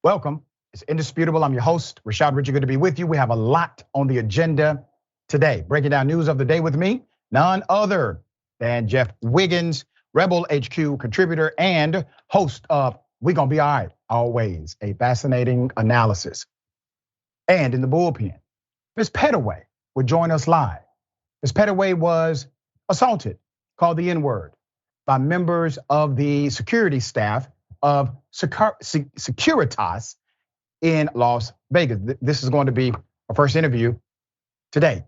Welcome. It's indisputable. I'm your host, Rashad. Richey, good to be with you. We have a lot on the agenda today. Breaking down news of the day with me, none other than Jeff Wiggins, Rebel HQ contributor and host of We Gonna Be All Right, always a fascinating analysis. And in the bullpen, Ms. Pettaway would join us live. Ms. Pettaway was assaulted, called the N-word, by members of the security staff of Securitas in Las Vegas. This is going to be our first interview today.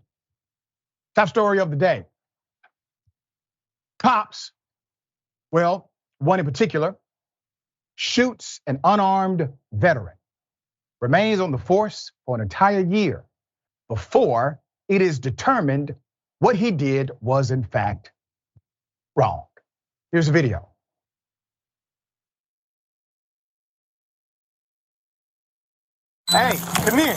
Top story of the day. Cops, well, one in particular, shoots an unarmed veteran, remains on the force for an entire year before it is determined what he did was in fact wrong. Here's a video. Hey, come here.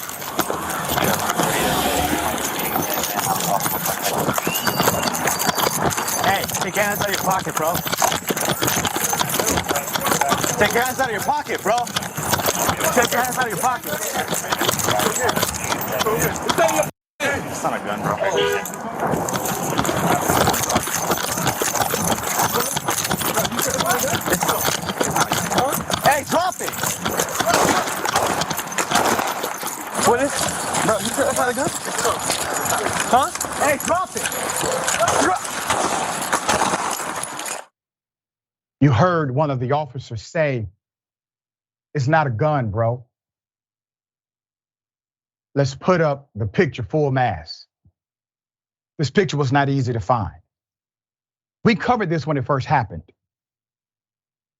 Hey, take your hands out of your pocket, bro. Take your hands out of your pocket, bro. Take your hands out of your pocket. It's not a gun, bro. Hey, drop it. What is? Bro, you sure that's not a gun? Huh? Hey, drop it. You heard one of the officers say, it's not a gun, bro. Let's put up the picture full mass. This picture was not easy to find. We covered this when it first happened.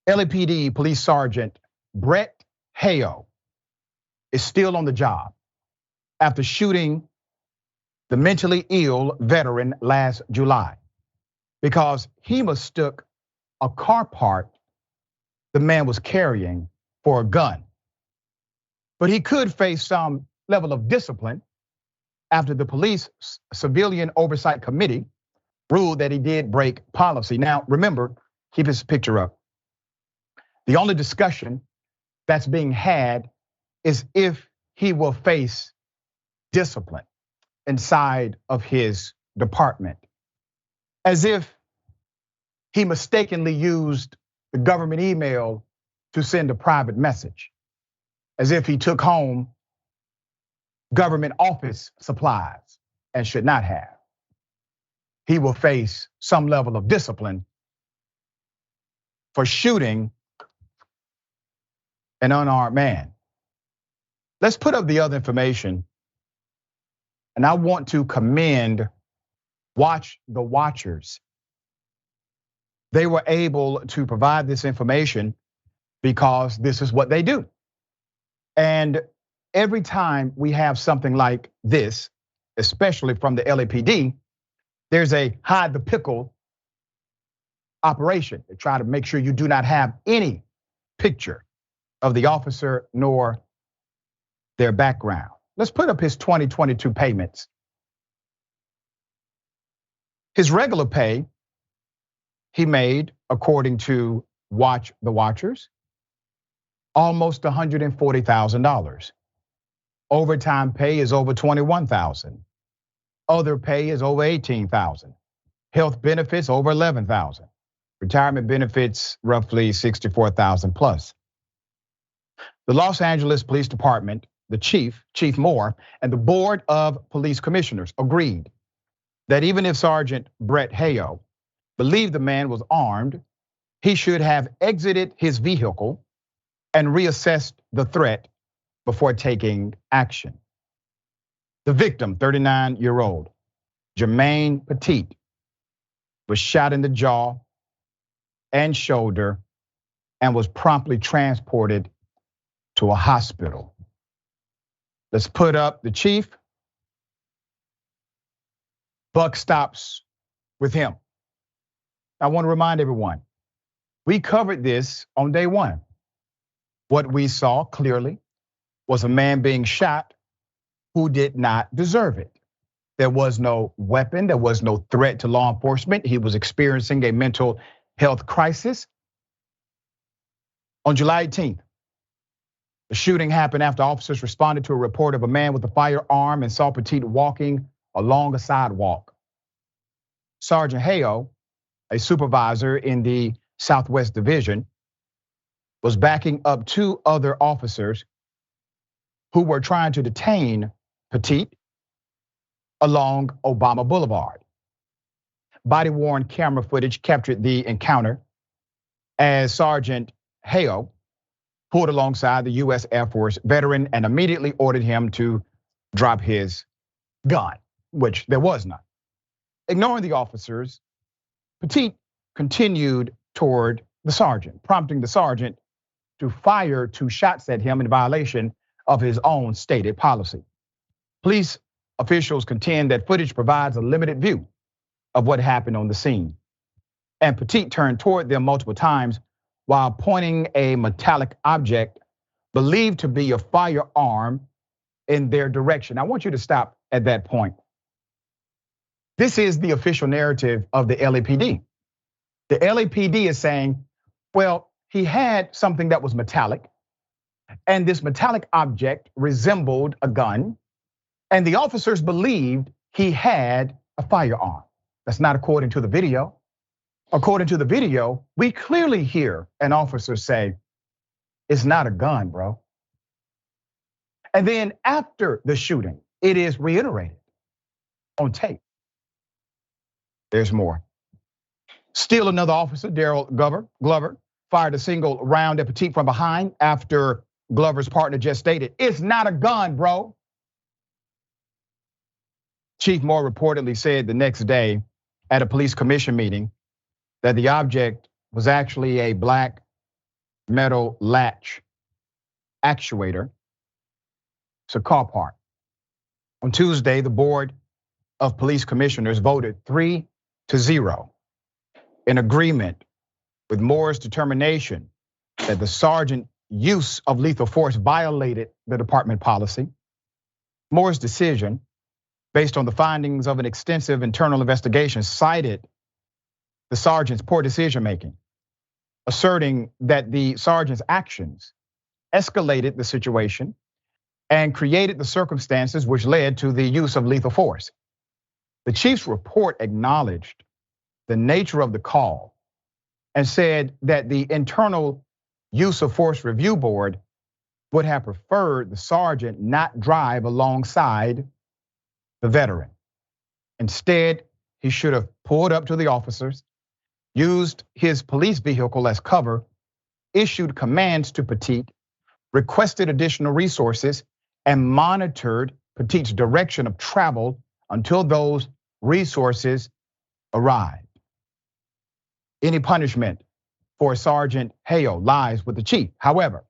LAPD Police Sergeant Brett Hayo is still on the job after shooting the mentally ill veteran last July because he mistook a car part the man was carrying for a gun. But he could face some level of discipline after the police civilian oversight committee ruled that he did break policy. Now, remember, keep his picture up. The only discussion that's being had is if he will face discipline inside of his department, as if he mistakenly used the government email to send a private message, as if he took home government office supplies and should not have. He will face some level of discipline for shooting an unarmed man. Let's put up the other information. And I want to commend Watch the Watchers. They were able to provide this information because this is what they do. And every time we have something like this, especially from the LAPD, there's a hide the pickle operation to try to make sure you do not have any picture of the officer nor their background. Let's put up his 2022 payments. His regular pay, he made, according to Watch the Watchers, almost $140,000. Overtime pay is over $21,000. Other pay is over $18,000. Health benefits over $11,000. Retirement benefits roughly $64,000 plus. The Los Angeles Police Department, the chief, Chief Moore, and the Board of Police Commissioners agreed that even if Sergeant Brett Hayo believed the man was armed, he should have exited his vehicle and reassessed the threat before taking action. The victim, 39-year-old Jermaine Petit, was shot in the jaw and shoulder and was promptly transported to a hospital. Let's put up the chief. Buck stops with him. I want to remind everyone, we covered this on day one. What we saw clearly was a man being shot who did not deserve it. There was no weapon, there was no threat to law enforcement. He was experiencing a mental health crisis. On July 18th, The shooting happened after officers responded to a report of a man with a firearm and saw Petit walking along a sidewalk. Sergeant Hayo, a supervisor in the Southwest Division, was backing up two other officers who were trying to detain Petit along Obama Boulevard. Body-worn camera footage captured the encounter as Sergeant Hayo pulled alongside the U.S. Air Force veteran and immediately ordered him to drop his gun, which there was none. Ignoring the officers, Petit continued toward the sergeant, prompting the sergeant to fire 2 shots at him in violation of his own stated policy. Police officials contend that footage provides a limited view of what happened on the scene. And Petit turned toward them multiple times while pointing a metallic object believed to be a firearm in their direction. I want you to stop at that point. This is the official narrative of the LAPD. The LAPD is saying, well, he had something that was metallic, and this metallic object resembled a gun, and the officers believed he had a firearm. That's not according to the video. According to the video, we clearly hear an officer say, it's not a gun, bro. And then after the shooting, it is reiterated on tape. There's more. Still another officer, Daryl Glover, fired a single round at Petit from behind after Glover's partner just stated, it's not a gun, bro. Chief Moore reportedly said the next day at a police commission meeting that the object was actually a black metal latch actuator. It's a car part. On Tuesday, the Board of Police Commissioners voted 3-0 in agreement with Moore's determination that the sergeant's use of lethal force violated the department policy. Moore's decision, based on the findings of an extensive internal investigation, cited the sergeant's poor decision making, asserting that the sergeant's actions escalated the situation and created the circumstances which led to the use of lethal force. The chief's report acknowledged the nature of the call and said that the internal use of force review board would have preferred the sergeant not drive alongside the veteran. Instead, he should have pulled up to the officers, used his police vehicle as cover, issued commands to Petit, requested additional resources, and monitored Petit's direction of travel until those resources arrived. Any punishment for Sergeant Hayo lies with the chief. However,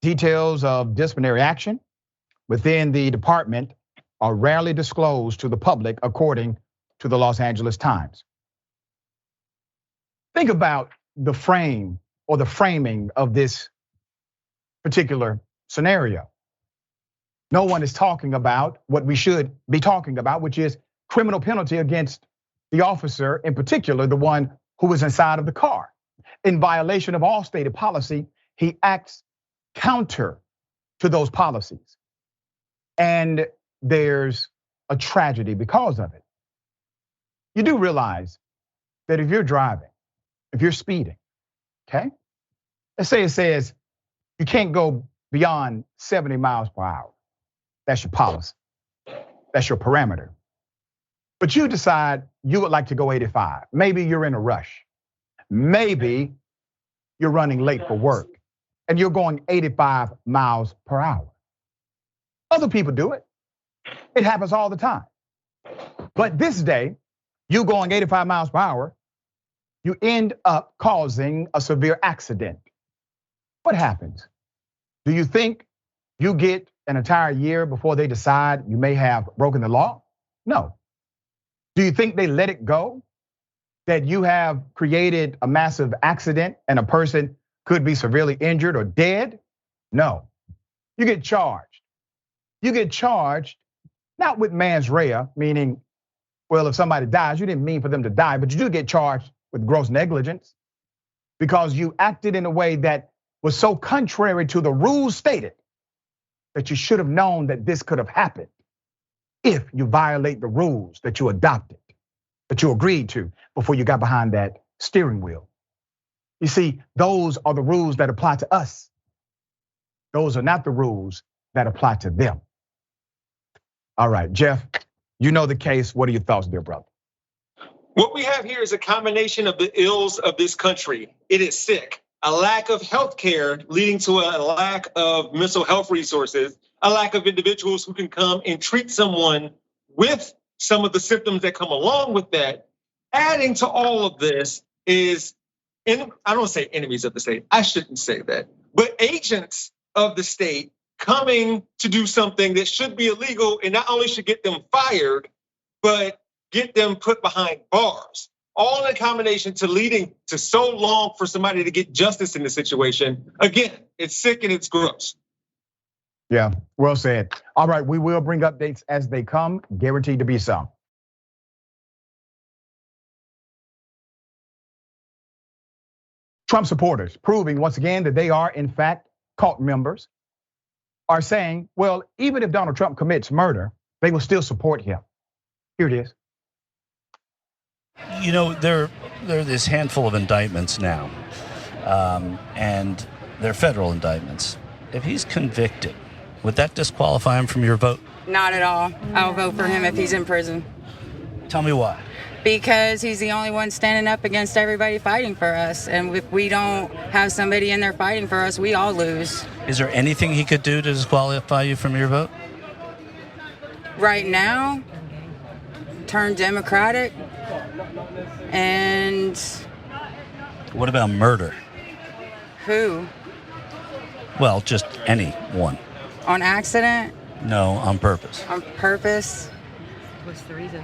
details of disciplinary action within the department are rarely disclosed to the public, according to the Los Angeles Times. Think about the frame or the framing of this particular scenario. No one is talking about what we should be talking about, which is criminal penalty against the officer, in particular, the one who was inside of the car. In violation of all stated policy, he acts counter to those policies. And there's a tragedy because of it. You do realize that if you're driving, if you're speeding, okay? Let's say it says you can't go beyond 70 miles per hour. That's your policy. That's your parameter. But you decide you would like to go 85. Maybe you're in a rush. Maybe you're running late for work and you're going 85 miles per hour. Other people do it. It happens all the time. But this day, you going 85 miles per hour, you end up causing a severe accident. What happens? Do you think you get an entire year before they decide you may have broken the law? No. Do you think they let it go? That you have created a massive accident and a person could be severely injured or dead? No. You get charged. You get charged not with mens rea, meaning, well, if somebody dies, you didn't mean for them to die, but you do get charged with gross negligence because you acted in a way that was so contrary to the rules stated that you should have known that this could have happened if you violate the rules that you adopted, that you agreed to before you got behind that steering wheel. You see, those are the rules that apply to us. Those are not the rules that apply to them. All right, Jeff, you know the case. What are your thoughts, dear brother? What we have here is a combination of the ills of this country. It is sick. A lack of health care leading to a lack of mental health resources, a lack of individuals who can come and treat someone with some of the symptoms that come along with that. Adding to all of this is, I don't say enemies of the state, I shouldn't say that, but agents of the state coming to do something that should be illegal and not only should get them fired, but get them put behind bars. All in a combination to leading to so long for somebody to get justice in the situation. Again, it's sick and it's gross. Yeah, well said. All right, we will bring updates as they come, guaranteed to be so. Trump supporters proving once again that they are in fact cult members are saying, well, even if Donald Trump commits murder, they will still support him. Here it is. You know, there are this handful of indictments now, and they're federal indictments. If he's convicted, would that disqualify him from your vote? Not at all. I'll vote for him if he's in prison. Tell me why. Because he's the only one standing up against everybody fighting for us. And if we don't have somebody in there fighting for us, we all lose. Is there anything he could do to disqualify you from your vote? Right now, turn Democratic. And what about murder? Who? Well, just anyone. On accident? No, on purpose. On purpose? What's the reason?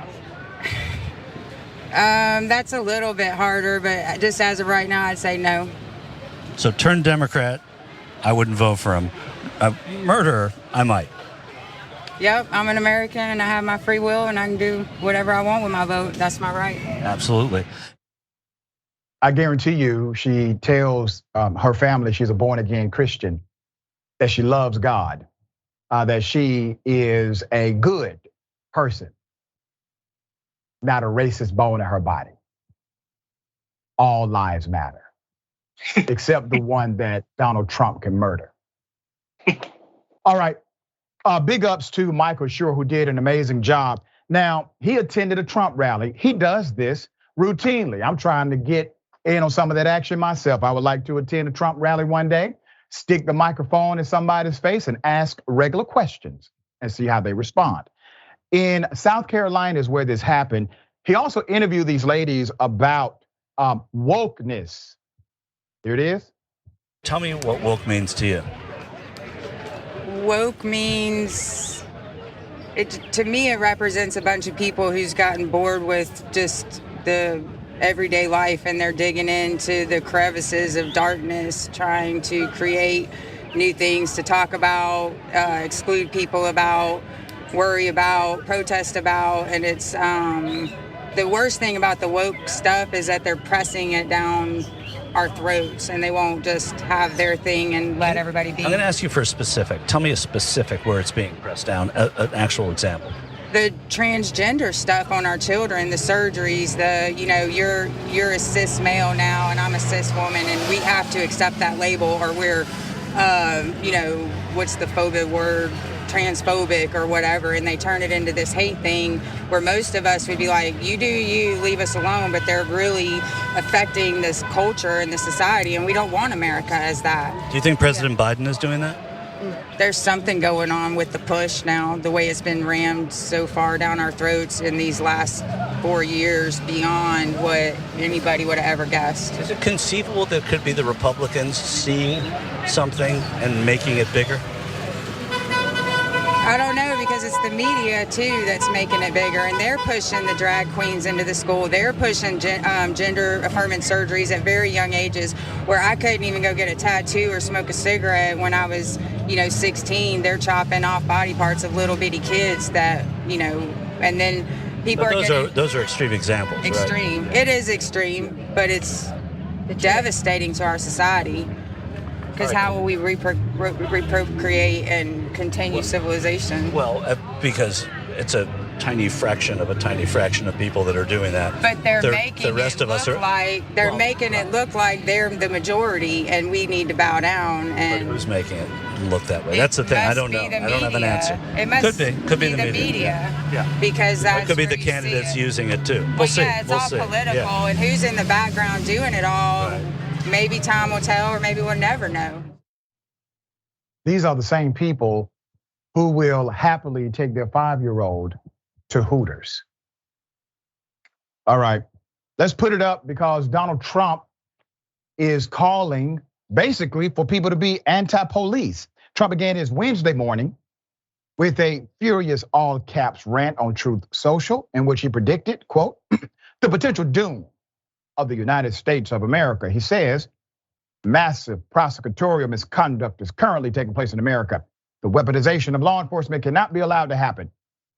That's a little bit harder, but just as of right now, I'd say no. So turn Democrat, I wouldn't vote for him. Murderer, I might. Yep, I'm an American and I have my free will and I can do whatever I want with my vote. That's my right. Absolutely. I guarantee you, she tells her family she's a born again Christian, that she loves God, that she is a good person, not a racist bone in her body. All lives matter, except the one that Donald Trump can murder. All right. Big ups to Michael Schur, who did an amazing job. Now, he attended a Trump rally. He does this routinely. I'm trying to get in on some of that action myself. I would like to attend a Trump rally one day, stick the microphone in somebody's face and ask regular questions and see how they respond. In South Carolina is where this happened. He also interviewed these ladies about wokeness. Here it is. Tell me what woke means to you. Woke means, to me, it represents a bunch of people who's gotten bored with just the everyday life and they're digging into the crevices of darkness, trying to create new things to talk about, exclude people about, worry about, protest about. And it's the worst thing about the woke stuff is that they're pressing it down our throats and they won't just have their thing and let everybody be. I'm going to ask you for a specific. Tell me a specific where it's being pressed down, an actual example. The transgender stuff on our children, the surgeries, you're a cis male now and I'm a cis woman and we have to accept that label or we're, what's the phobic word? Transphobic or whatever, and they turn it into this hate thing where most of us would be like, you do you, leave us alone, but they're really affecting this culture and the society, and we don't want America as that. Do you think President Biden is doing that? There's something going on with the push now, the way it's been rammed so far down our throats in these last 4 years beyond what anybody would have ever guessed. Is it conceivable that it could be the Republicans seeing something and making it bigger? I don't know, because it's the media too that's making it bigger, and they're pushing the drag queens into the school. They're pushing gender affirming surgeries at very young ages, where I couldn't even go get a tattoo or smoke a cigarette when I was, 16. They're chopping off body parts of little bitty kids that, and then people those are extreme examples. Extreme. Right? It is extreme, but it's devastating to our society. Because how will we reprocreate and continue civilization? Well, because it's a tiny fraction of people that are doing that. But they're making it look like they're the majority, and we need to bow down. And but who's making it look that way? That's the thing. I don't know. I don't have an answer. It must could be the media. Yeah. Because that's it could be where the candidates using it too. We'll see. Yeah, it's all political, and who's in the background doing it all? Right. Maybe time will tell, or maybe we'll never know. These are the same people who will happily take their 5-year-old to Hooters. All right, let's put it up because Donald Trump is calling basically for people to be anti-police. Trump began his Wednesday morning with a furious all caps rant on Truth Social in which he predicted, quote, the potential doom of the United States of America. He says, massive prosecutorial misconduct is currently taking place in America. The weaponization of law enforcement cannot be allowed to happen.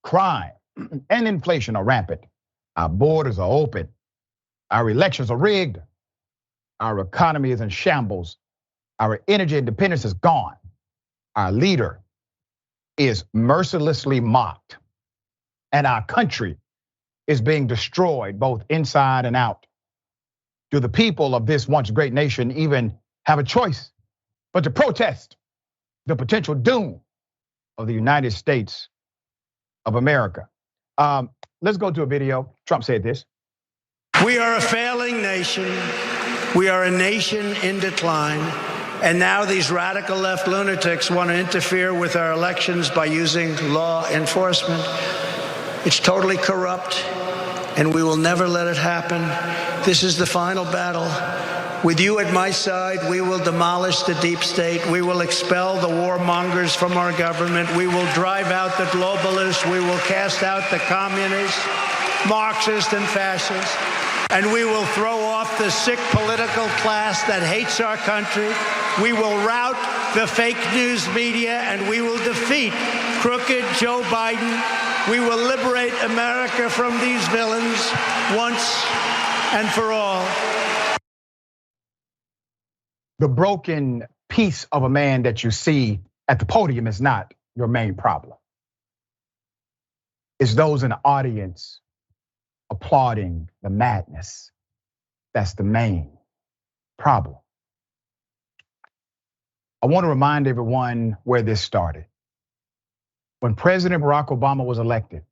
Crime and inflation are rampant. Our borders are open. Our elections are rigged. Our economy is in shambles. Our energy independence is gone. Our leader is mercilessly mocked. And our country is being destroyed both inside and out. Do the people of this once great nation even have a choice but to protest the potential doom of the United States of America? Let's go to a video. Trump said this. We are a failing nation. We are a nation in decline. And now these radical left lunatics want to interfere with our elections by using law enforcement. It's totally corrupt, and we will never let it happen. This is the final battle. With you at my side, we will demolish the deep state. We will expel the warmongers from our government. We will drive out the globalists. We will cast out the communists, Marxists, and fascists. And we will throw off the sick political class that hates our country. We will rout the fake news media, and we will defeat crooked Joe Biden. We will liberate America from these villains once and for all. The broken piece of a man that you see at the podium is not your main problem. It's those in the audience applauding the madness. That's the main problem. I want to remind everyone where this started. When President Barack Obama was elected,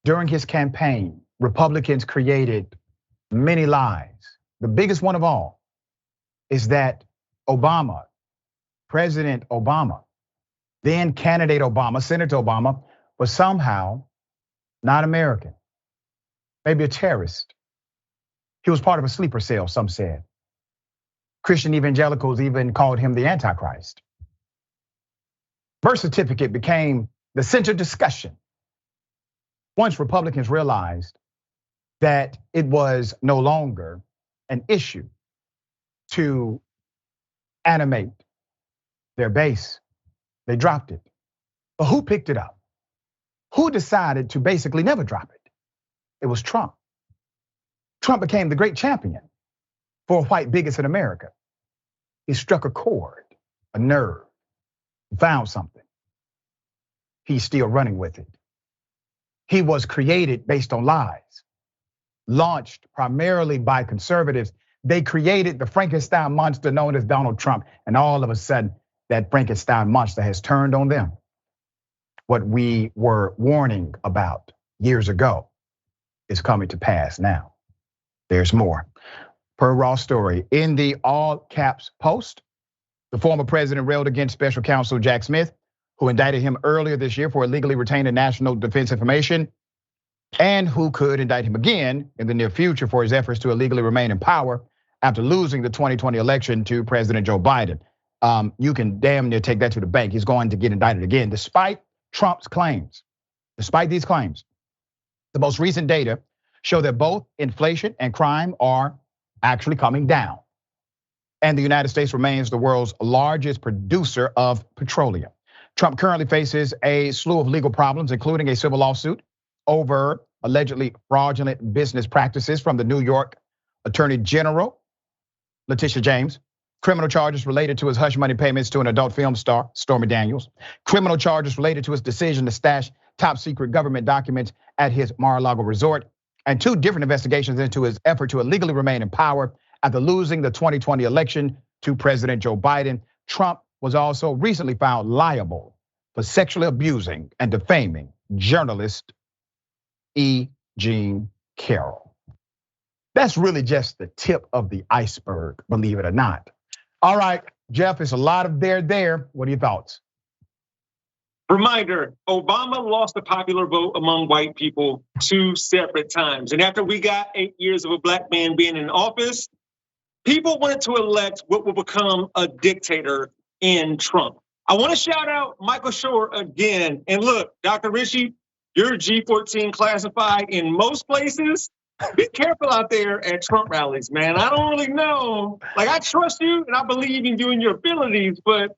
during his campaign, Republicans created many lies. The biggest one of all is that Obama, President Obama, then candidate Obama, Senator Obama, was somehow not American, maybe a terrorist. He was part of a sleeper cell, some said. Christian evangelicals even called him the Antichrist. Birth certificate became the center discussion once Republicans realized that it was no longer an issue to animate their base. They dropped it. But who picked it up? Who decided to basically never drop it? It was Trump. Trump became the great champion for white bigots in America. He struck a chord, a nerve, found something. He's still running with it. He was created based on lies, launched primarily by conservatives. They created the Frankenstein monster known as Donald Trump, and all of a sudden, that Frankenstein monster has turned on them. What we were warning about years ago is coming to pass now. There's more. Per Raw story, in the all caps post, the former president railed against special counsel Jack Smith, who indicted him earlier this year for illegally retaining national defense information, and who could indict him again in the near future for his efforts to illegally remain in power after losing the 2020 election to President Joe Biden. You can damn near take that to the bank. He's going to get indicted again, despite Trump's claims. Despite these claims, the most recent data show that both inflation and crime are actually coming down. And the United States remains the world's largest producer of petroleum. Trump currently faces a slew of legal problems, including a civil lawsuit over allegedly fraudulent business practices from the New York Attorney General, Letitia James, Criminal charges related to his hush money payments to an adult film star, Stormy Daniels. Criminal charges related to his decision to stash top secret government documents at his Mar-a-Lago resort. And 2 different investigations into his effort to illegally remain in power after losing the 2020 election to President Joe Biden. Trump was also recently found liable for sexually abusing and defaming journalist E. Jean Carroll. That's really just the tip of the iceberg, believe it or not. All right, Jeff, it's a lot of there. What are your thoughts? Reminder, Obama lost the popular vote among white people 2 separate times. And after we got 8 years of a black man being in office, people wanted to elect what will become a dictator in Trump. I want to shout out Michael Shore again. And look, Dr. Richey, you're G14 classified in most places. Be careful out there at Trump rallies, man. I don't really know. Like, I trust you and I believe in you and your abilities, but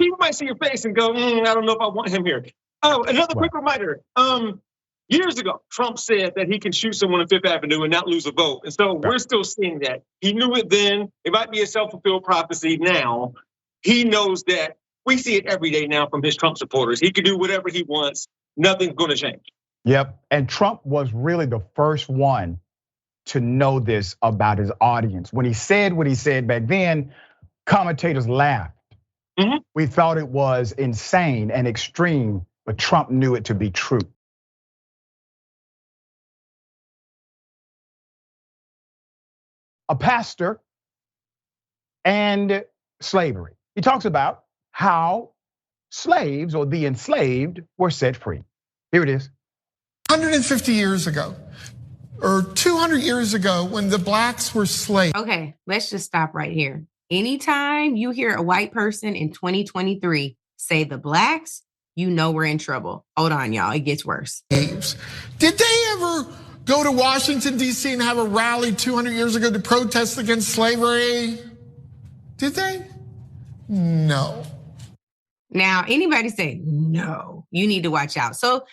people might see your face and go, I don't know if I want him here. Oh, another quick reminder. Years ago, Trump said that he can shoot someone on Fifth Avenue and not lose a vote. And so we're still seeing that. He knew it then. It might be a self-fulfilled prophecy now. He knows that. We see it every day now from his Trump supporters. He can do whatever he wants. Nothing's gonna change. Yep, and Trump was really the first one to know this about his audience. When he said what he said back then, commentators laughed. We thought it was insane and extreme, but Trump knew it to be true. A pastor and slavery. He talks about how slaves or the enslaved were set free. Here it is. 150 years ago, or 200 years ago, when the blacks were slaves. Okay, let's just stop right here. Anytime you hear a white person in 2023 say the blacks, you know we're in trouble. Hold on, y'all, it gets worse. Did they ever go to Washington, D.C. and have a rally 200 years ago to protest against slavery? Did they? No. Now, anybody say no, you need to watch out. So,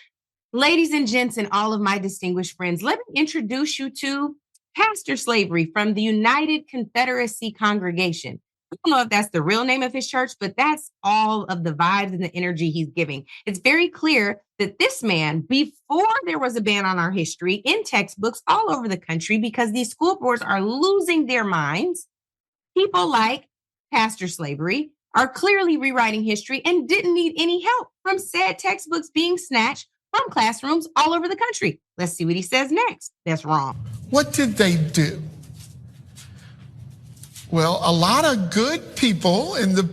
ladies and gents and all of my distinguished friends, let me introduce you to Pastor Slavery from the United Confederacy Congregation. I don't know if that's the real name of his church, but that's all of the vibes and the energy he's giving. It's very clear that this man, before there was a ban on our history, in textbooks all over the country, because these school boards are losing their minds, people like Pastor Slavery are clearly rewriting history and didn't need any help from said textbooks being snatched from classrooms all over the country. Let's see what he says next. That's wrong. What did they do? Well, a lot of good people in the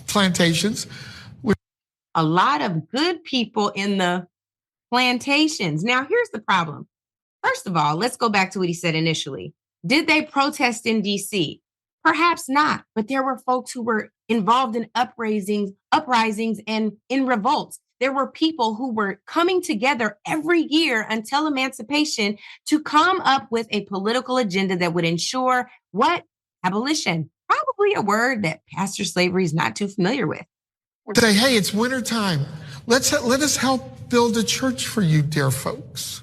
plantations. A lot of good people in the plantations. Now, here's the problem. First of all, let's go back to what he said initially. Did they protest in DC? Perhaps not, but there were folks who were involved in uprisings and in revolts. There were people who were coming together every year until emancipation to come up with a political agenda that would ensure what? Abolition. Probably a word that Pastor Slavery is not too familiar with. Say, hey, it's wintertime. Let us help build a church for you, dear folks.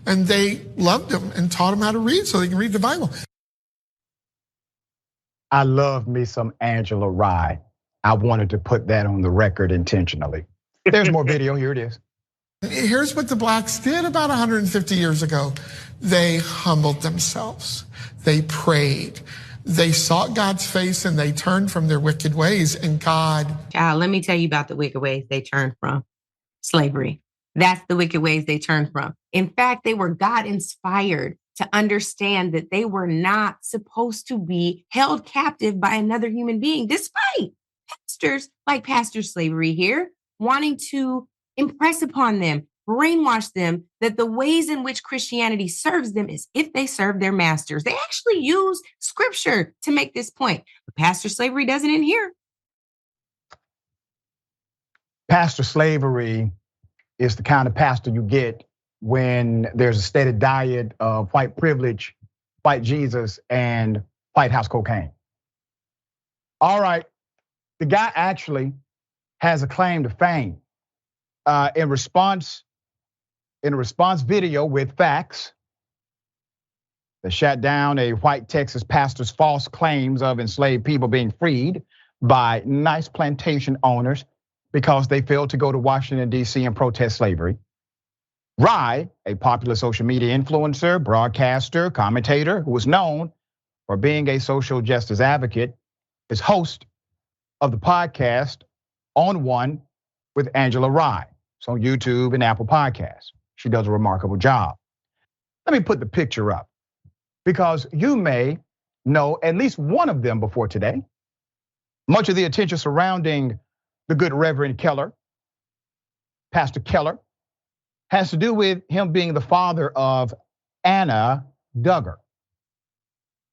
And they loved him and taught him how to read so they can read the Bible. I love me some Angela Rye. I wanted to put that on the record intentionally. There's more video, here it is. Here's what the blacks did about 150 years ago. They humbled themselves. They prayed. They sought God's face and they turned from their wicked ways, and God. Child, let me tell you about the wicked ways they turned from. Slavery. That's the wicked ways they turned from. In fact, they were God inspired to understand that they were not supposed to be held captive by another human being, despite pastors like Pastor Slavery here wanting to impress upon them, brainwash them that the ways in which Christianity serves them is if they serve their masters. They actually use scripture to make this point, but Pastor Slavery doesn't in here. Pastor Slavery is the kind of pastor you get when there's a steady diet of white privilege, white Jesus, and White House cocaine. All right, the guy actually has a claim to fame. In a response video with facts, that shut down a white Texas pastor's false claims of enslaved people being freed by nice plantation owners because they failed to go to Washington, D.C. and protest slavery. Rye, a popular social media influencer, broadcaster, commentator who was known for being a social justice advocate, is host of the podcast On One with Angela Rye. It's on YouTube and Apple Podcasts. She does a remarkable job. Let me put the picture up because you may know at least one of them before today. Much of the attention surrounding the good Reverend Keller, Pastor Keller, has to do with him being the father of Anna Duggar,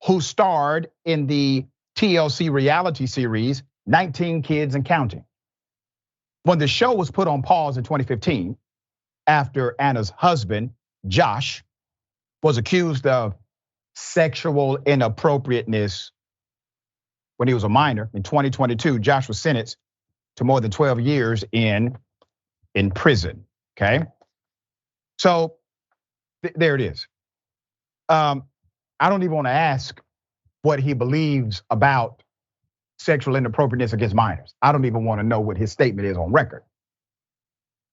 who starred in the TLC reality series 19 Kids and Counting. When the show was put on pause in 2015, after Anna's husband, Josh, was accused of sexual inappropriateness when he was a minor, in 2022, Josh was sentenced to more than 12 years in prison, okay? So there it is. I don't even want to ask what he believes about sexual inappropriateness against minors. I don't even want to know what his statement is on record.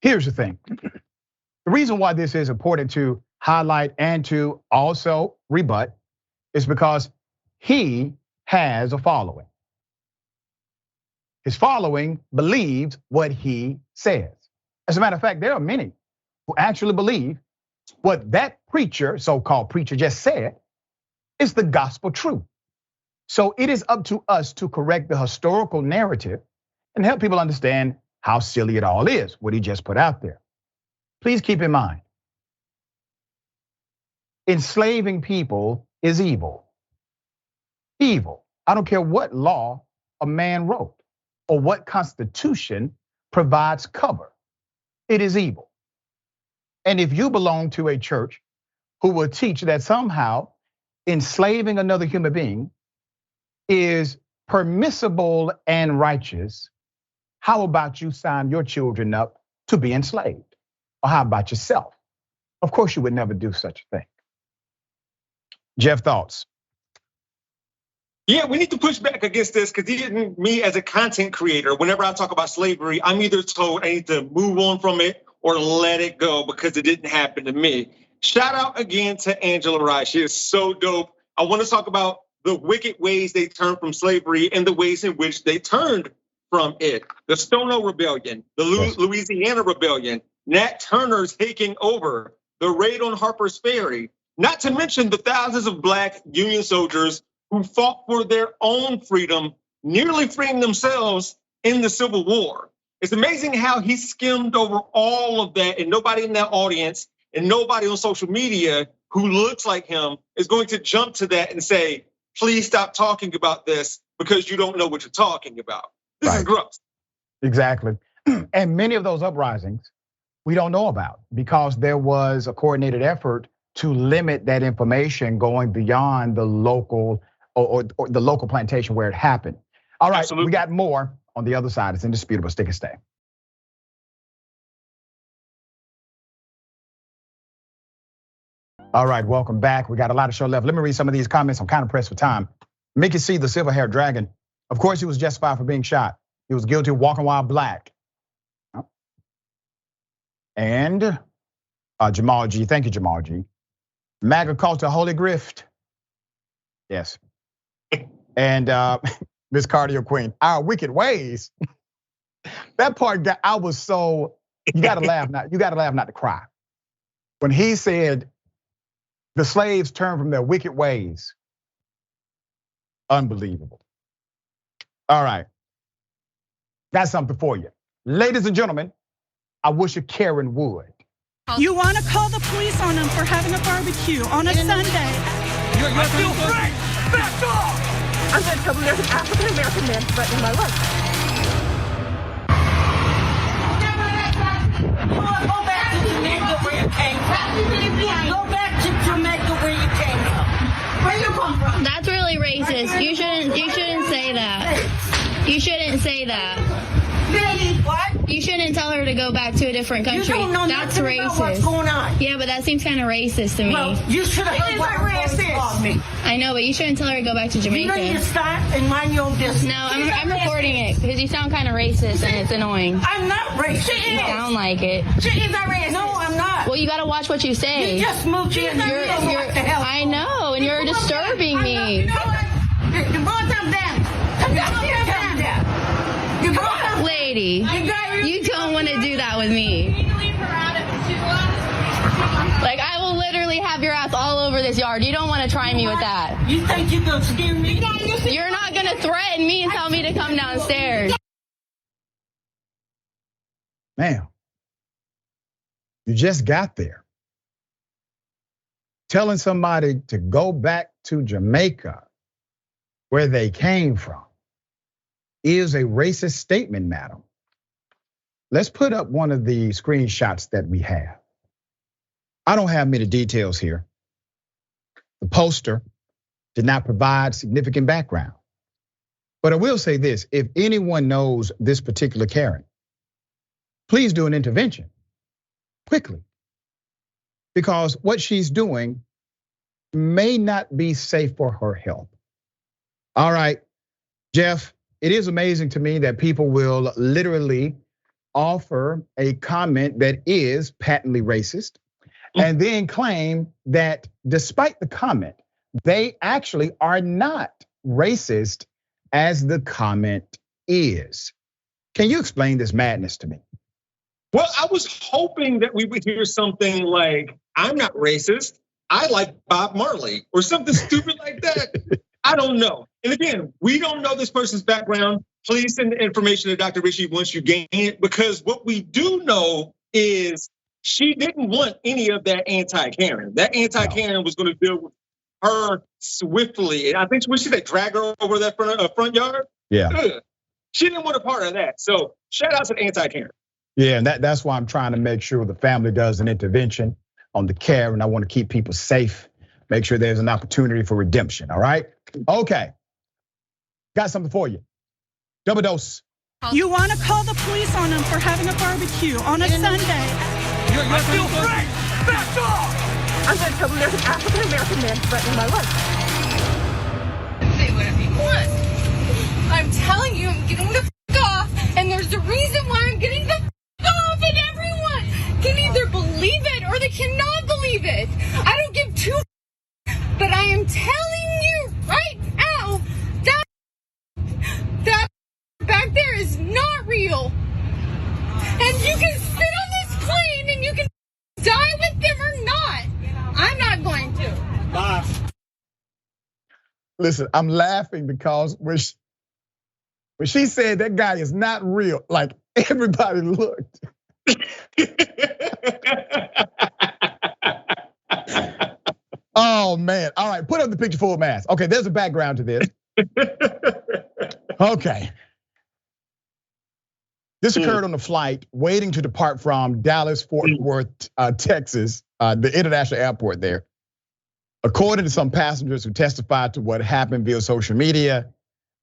Here's the thing. The reason why this is important to highlight and to also rebut is because he has a following. His following believes what he says. As a matter of fact, there are many who actually believe what that preacher, so-called preacher, just said is the gospel truth. So it is up to us to correct the historical narrative and help people understand how silly it all is, what he just put out there. Please keep in mind, enslaving people is evil. Evil. I don't care what law a man wrote or what constitution provides cover. It is evil. And if you belong to a church who will teach that somehow enslaving another human being is permissible and righteous, how about you sign your children up to be enslaved? Or how about yourself? Of course you would never do such a thing. Jeff, thoughts? Yeah, we need to push back against this because even me as a content creator, whenever I talk about slavery, I'm either told I need to move on from it or let it go because it didn't happen to me. Shout out again to Angela Rye. She is so dope. I want to talk about the wicked ways they turned from slavery and the ways in which they turned from it. The Stono Rebellion, the Louisiana Rebellion, Nat Turner's taking over, the raid on Harper's Ferry, not to mention the thousands of Black Union soldiers who fought for their own freedom, nearly freeing themselves in the Civil War. It's amazing how he skimmed over all of that and nobody in that audience and nobody on social media who looks like him is going to jump to that and say, please stop talking about this because you don't know what you're talking about. This is gross. Exactly. And many of those uprisings we don't know about because there was a coordinated effort to limit that information going beyond the local or the local plantation where it happened. All right, We got more on the other side. It's indisputable. Stick and stay. All right, welcome back. We got a lot of show left. Let me read some of these comments. I'm kind of pressed for time. Mickey C, the silver-haired dragon. Of course, he was justified for being shot. He was guilty of walking while black. And Jamal G, thank you, Jamal G. MAGA culture, holy grift. Yes. And Miss Cardio Queen, our wicked ways. That part, I was so, you gotta laugh not to cry. When he said, the slaves turned from their wicked ways. Unbelievable. All right, that's something for you. Ladies and gentlemen, I wish a Karen would. You want to call the police on them for having a barbecue on a Sunday. You're still free! Back off! I'm going to tell them there's an African-American man threatening my life. Go back to Jamaica where you came from. Go back to Jamaica where you came from. Where you come from? That's really racist. You shouldn't say that. You shouldn't say that. Really? What? what? You shouldn't tell her to go back to a different country. You don't know That's nothing racist. about what's going on. Yeah, but that seems kind of racist to me. Well, you should have heard what her voice called me. I know, but you shouldn't tell her to go back to You Jamaica. need to stop and mind your own business. No, I'm recording it because you sound kind of racist and it's annoying. I'm not racist. You sound like it. She is not racist. No, I'm not. Well, you got to watch what you say. You just moved in. I know, and you're disturbing me. You know what? You brought them down. You brought them. Lady, you don't want to do that with me. Like, I will literally have your ass all over this yard. You don't want to try me with that. You think you're going to scare me? You're not going to threaten me and tell me to come downstairs. Ma'am, you just got there. Telling somebody to go back to Jamaica, where they came from, is a racist statement, madam. Let's put up one of the screenshots that we have. I don't have many details here. The poster did not provide significant background. But I will say this, if anyone knows this particular Karen, please do an intervention quickly. Because what she's doing may not be safe for her health. All right, Jeff, it is amazing to me that people will literally offer a comment that is patently racist and then claim that despite the comment, they actually are not racist as the comment is. Can you explain this madness to me? Well, I was hoping that we would hear something like, I'm not racist, I like Bob Marley, or something stupid like that. I don't know. And again, we don't know this person's background. Please send the information to Dr. Richey once you gain it, because what we do know is she didn't want any of that anti-Karen. That anti-Karen was gonna deal with her swiftly. And I think, what should they drag her over that front yard? Yeah. She didn't want a part of that. So shout out to the anti-Karen. Yeah, and that's why I'm trying to make sure the family does an intervention on the Karen. I want to keep people safe, make sure there's an opportunity for redemption, all right? Okay, got something for you. Double dose. You want to call the police on them for having a barbecue on a Sunday. I feel free. Back off. I'm going to tell them there's an African-American man threatening my life. Say whatever you want. I'm telling you, I'm getting the f*** off, and there's a reason why I'm getting the f*** off, and everyone can either believe it or they cannot believe it. I don't give two f***, but I am telling you right now that back there is not real. And you can sit on this plane and you can die with them or not. I'm not going to. Bye. Listen, I'm laughing because when she said that guy is not real, like everybody looked. Oh man, all right, put up the picture full mask. Okay, there's a background to this. Okay. This occurred on a flight waiting to depart from Dallas-Fort Worth, Texas, the international airport there. According to some passengers who testified to what happened via social media,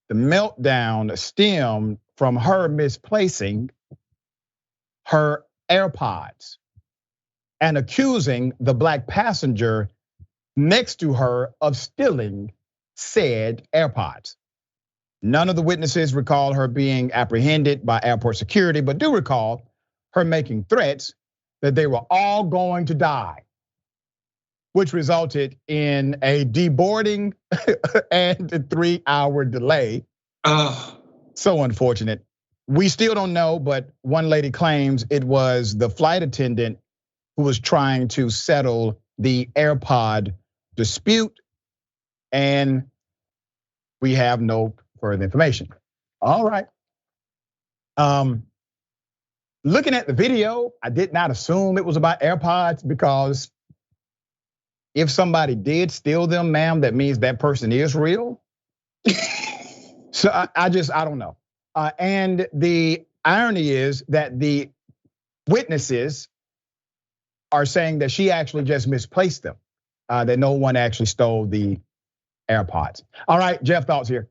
the meltdown stemmed from her misplacing her AirPods and accusing the black passenger next to her of stealing said AirPods. None of the witnesses recall her being apprehended by airport security, but do recall her making threats that they were all going to die, which resulted in a deboarding and a 3-hour delay. So unfortunate. We still don't know, but one lady claims it was the flight attendant who was trying to settle the AirPod dispute, and we have no further information. All right. Looking at the video, I did not assume it was about AirPods, because if somebody did steal them, ma'am, that means that person is real. So I don't know. And the irony is that the witnesses are saying that she actually just misplaced them, that no one actually stole the AirPods. All right, Jeff, thoughts here.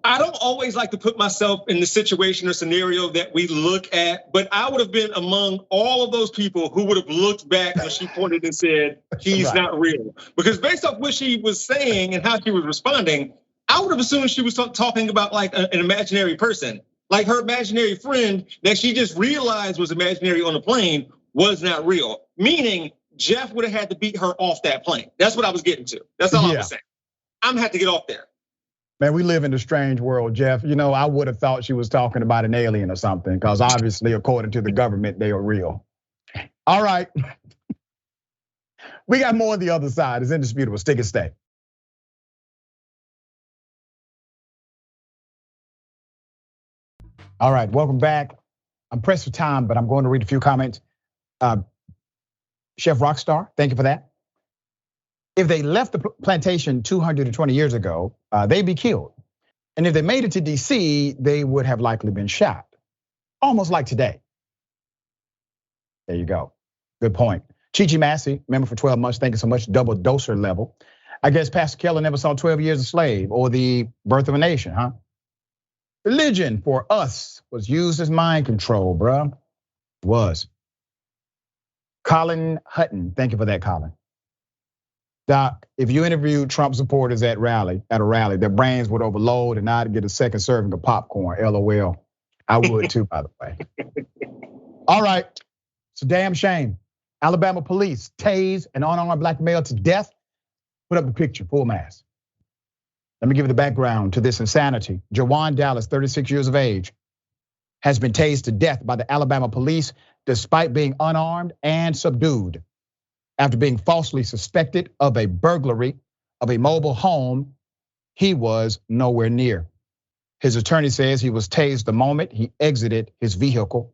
I don't always like to put myself in the situation or scenario that we look at, but I would have been among all of those people who would have looked back when she pointed and said, he's not real. Because based off what she was saying and how she was responding, I would have assumed she was talking about like an imaginary person. Like her imaginary friend that she just realized was imaginary on the plane was not real. Meaning Jeff would have had to beat her off that plane. That's what I was getting to. That's all I was saying. I'm gonna have to get off there. Man, we live in a strange world, Jeff. You know, I would have thought she was talking about an alien or something, because obviously, according to the government, they are real. All right. We got more on the other side. It's indisputable. Stick and stay. All right, welcome back. I'm pressed for time, but I'm going to read a few comments. Chef Rockstar, thank you for that. If they left the plantation 220 years ago, they'd be killed. And if they made it to DC, they would have likely been shot. Almost like today. There you go. Good point. Chichi Massey, member for 12 months, thank you so much. Double doser level. I guess Pastor Keller never saw 12 Years a Slave or The Birth of a Nation, huh? Religion for us was used as mind control, bruh. It was. Colin Hutton, thank you for that, Colin. Doc, if you interviewed Trump supporters at a rally, their brains would overload and I'd get a second serving of popcorn, LOL. I would too, by the way. All right, it's a damn shame. Alabama police tased an unarmed black male to death. Put up the picture, full mask. Let me give you the background to this insanity. Jawan Dallas, 36 years of age, has been tased to death by the Alabama police despite being unarmed and subdued. After being falsely suspected of a burglary of a mobile home he was nowhere near. His attorney says he was tased the moment he exited his vehicle,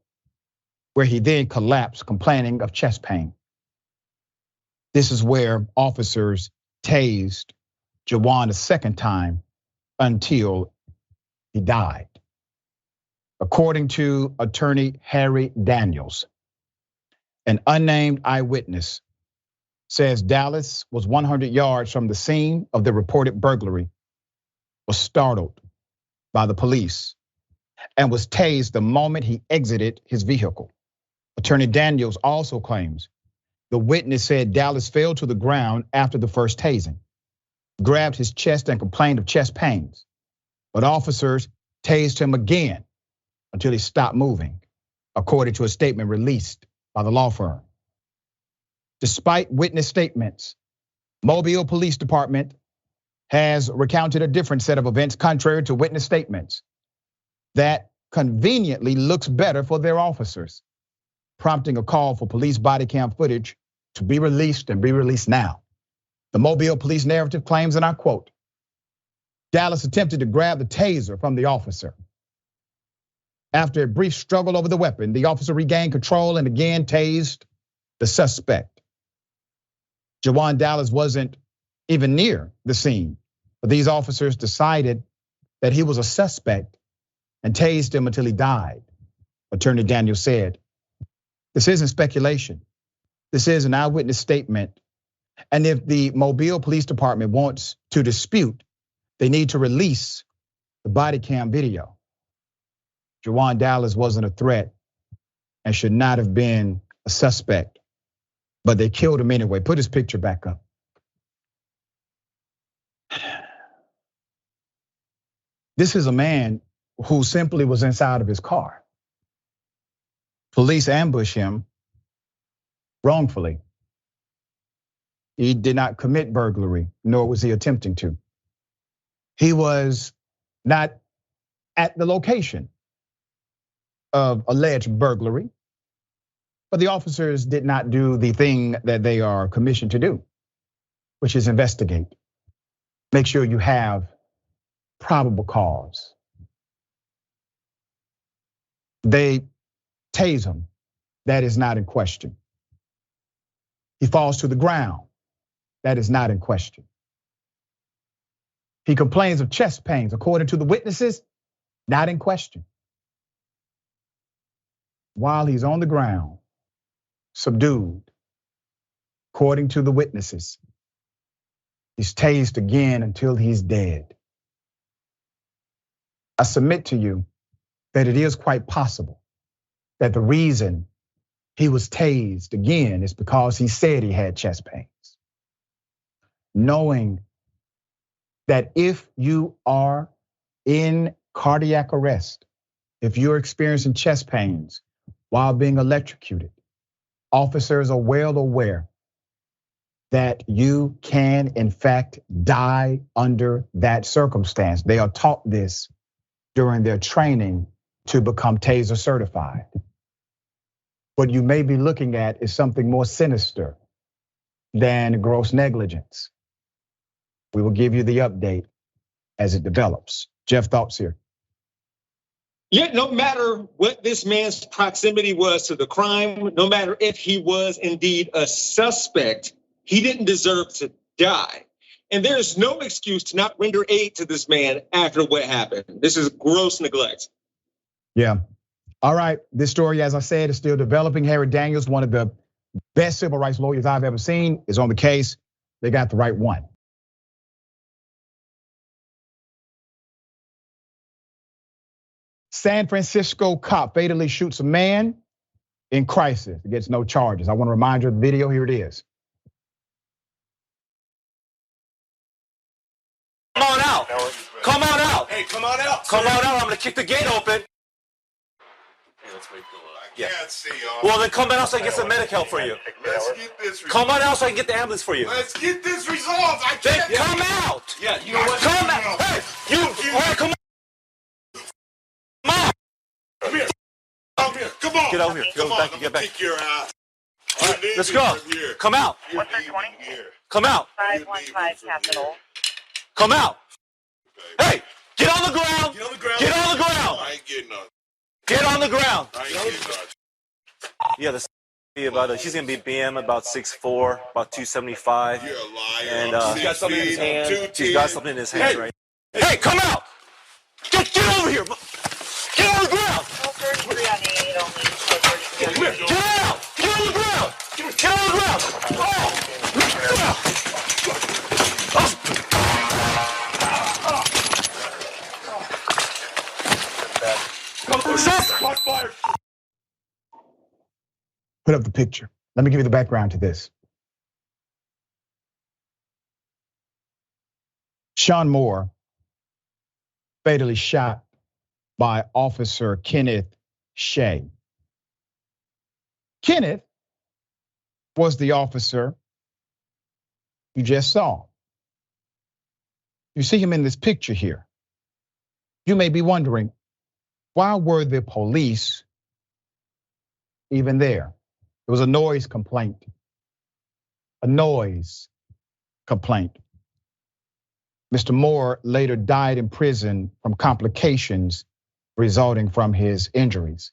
where he then collapsed, complaining of chest pain. This is where officers tased Jawan a second time until he died. According to attorney Harry Daniels, an unnamed eyewitness says Dallas was 100 yards from the scene of the reported burglary, was startled by the police, and was tased the moment he exited his vehicle. Attorney Daniels also claims the witness said Dallas fell to the ground after the first tasing, grabbed his chest and complained of chest pains, but officers tased him again until he stopped moving, according to a statement released by the law firm. Despite witness statements, Mobile Police Department has recounted a different set of events contrary to witness statements that conveniently looks better for their officers, prompting a call for police body cam footage to be released and be released now. The Mobile police narrative claims, and I quote, Dallas attempted to grab the taser from the officer. After a brief struggle over the weapon, the officer regained control and again tased the suspect. Jawan Dallas wasn't even near the scene, but these officers decided that he was a suspect and tased him until he died. Attorney Daniel said, this isn't speculation. This is an eyewitness statement. And if the Mobile Police Department wants to dispute, they need to release the body cam video. Jawan Dallas wasn't a threat and should not have been a suspect, but they killed him anyway. Put his picture back up. This is a man who simply was inside of his car. Police ambushed him wrongfully. He did not commit burglary, nor was he attempting to. He was not at the location of alleged burglary, but the officers did not do the thing that they are commissioned to do, which is investigate. Make sure you have probable cause. They tase him. That is not in question. He falls to the ground. That is not in question. He complains of chest pains, according to the witnesses, not in question. While he's on the ground, subdued, according to the witnesses, he's tased again until he's dead. I submit to you that it is quite possible that the reason he was tased again is because he said he had chest pains. Knowing that if you are in cardiac arrest, if you're experiencing chest pains while being electrocuted, officers are well aware that you can, in fact, die under that circumstance. They are taught this during their training to become taser certified. What you may be looking at is something more sinister than gross negligence. We will give you the update as it develops. Jeff, thoughts here? Yet no matter what this man's proximity was to the crime, no matter if he was indeed a suspect, he didn't deserve to die. And there is no excuse to not render aid to this man after what happened. This is gross neglect. Yeah. All right, this story, as I said, is still developing. Harry Daniels, one of the best civil rights lawyers I've ever seen, is on the case. They got the right one. San Francisco cop fatally shoots a man in crisis. Gets no charges. I want to remind you of the video. Here it is. Come on out. Come on out. Hey, come on out. Come on out. I'm gonna kick the gate open. I can't see y'all. Well, then come on out so I can get some medic help for you. Let's get this resolved. Come on out so I can get the ambulance for you. Let's get this resolved. I Then can't. come out. Yeah, you know what? Come out. Hey, you. All right, come on. Come on. Come here. Come here. Come on. Get over here. Come Go on. back. I'm Get gonna back. kick your ass. All right, let's go. Come out. What's that 20? Come out. 515 Capital. Come out. Hey, get on the ground. Get on the ground. Get on the ground. I ain't getting none. Get on the ground. I ain't getting none. Yeah, this be about she's gonna be BM about 6'4", about 275. You're a liar. And she's got something in his hand. She's got something in his hand, right? Hey, come out! Get over here! Get on the ground! 33 on 8 only. Get out! Get on the ground! Get on the ground! Put up the picture. Let me give you the background to this. Sean Moore, fatally shot by Officer Kenneth Shea. Kenneth was the officer you just saw. You see him in this picture here. You may be wondering, why were the police even there? It was a noise complaint. A noise complaint. Mr. Moore later died in prison from complications resulting from his injuries.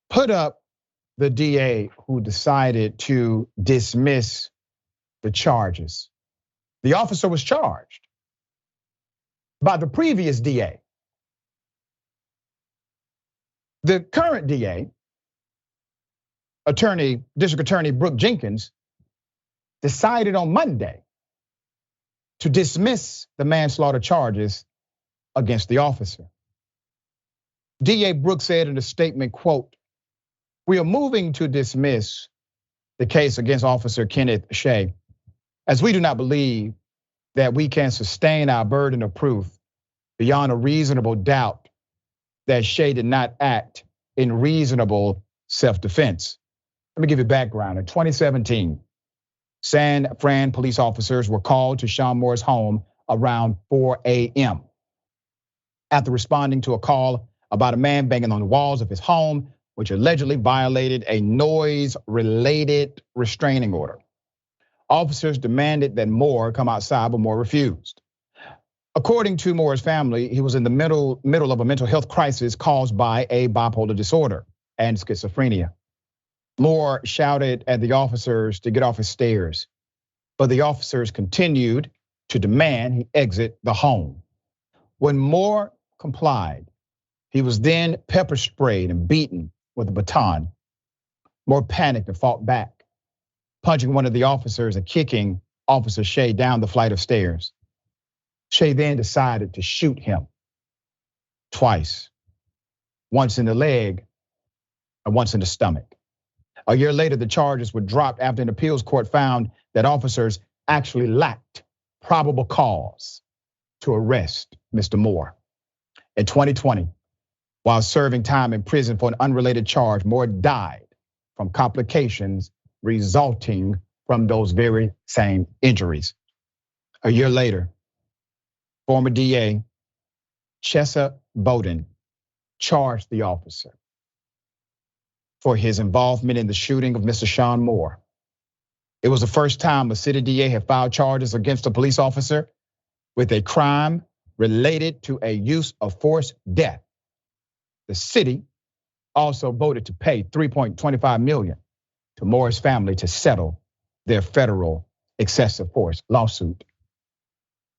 Put up the DA who decided to dismiss the charges. The officer was charged by the previous DA. The current DA, District Attorney Brooke Jenkins, decided on Monday to dismiss the manslaughter charges against the officer. DA Brooke said in a statement, quote, "We are moving to dismiss the case against Officer Kenneth Shea, as we do not believe that we can sustain our burden of proof beyond a reasonable doubt that Shea did not act in reasonable self-defense." Let me give you background. In 2017, San Fran police officers were called to Sean Moore's home around 4 a.m. after responding to a call about a man banging on the walls of his home, which allegedly violated a noise-related restraining order. Officers demanded that Moore come outside, but Moore refused. According to Moore's family, he was in the middle of a mental health crisis caused by a bipolar disorder and schizophrenia. Moore shouted at the officers to get off his stairs, but the officers continued to demand he exit the home. When Moore complied, he was then pepper sprayed and beaten with a baton. Moore panicked and fought back, punching one of the officers and kicking Officer Shea down the flight of stairs. Shea then decided to shoot him. twice, once in the leg and once in the stomach. A year later, the charges were dropped after an appeals court found that officers actually lacked probable cause to arrest Mr. Moore. In 2020, while serving time in prison for an unrelated charge, Moore died from complications resulting from those very same injuries. A year later, former DA Chesa Bowden charged the officer for his involvement in the shooting of Mr. Sean Moore. It was the first time a city DA had filed charges against a police officer with a crime related to a use of force death. The city also voted to pay $3.25 million to Moore's family to settle their federal excessive force lawsuit.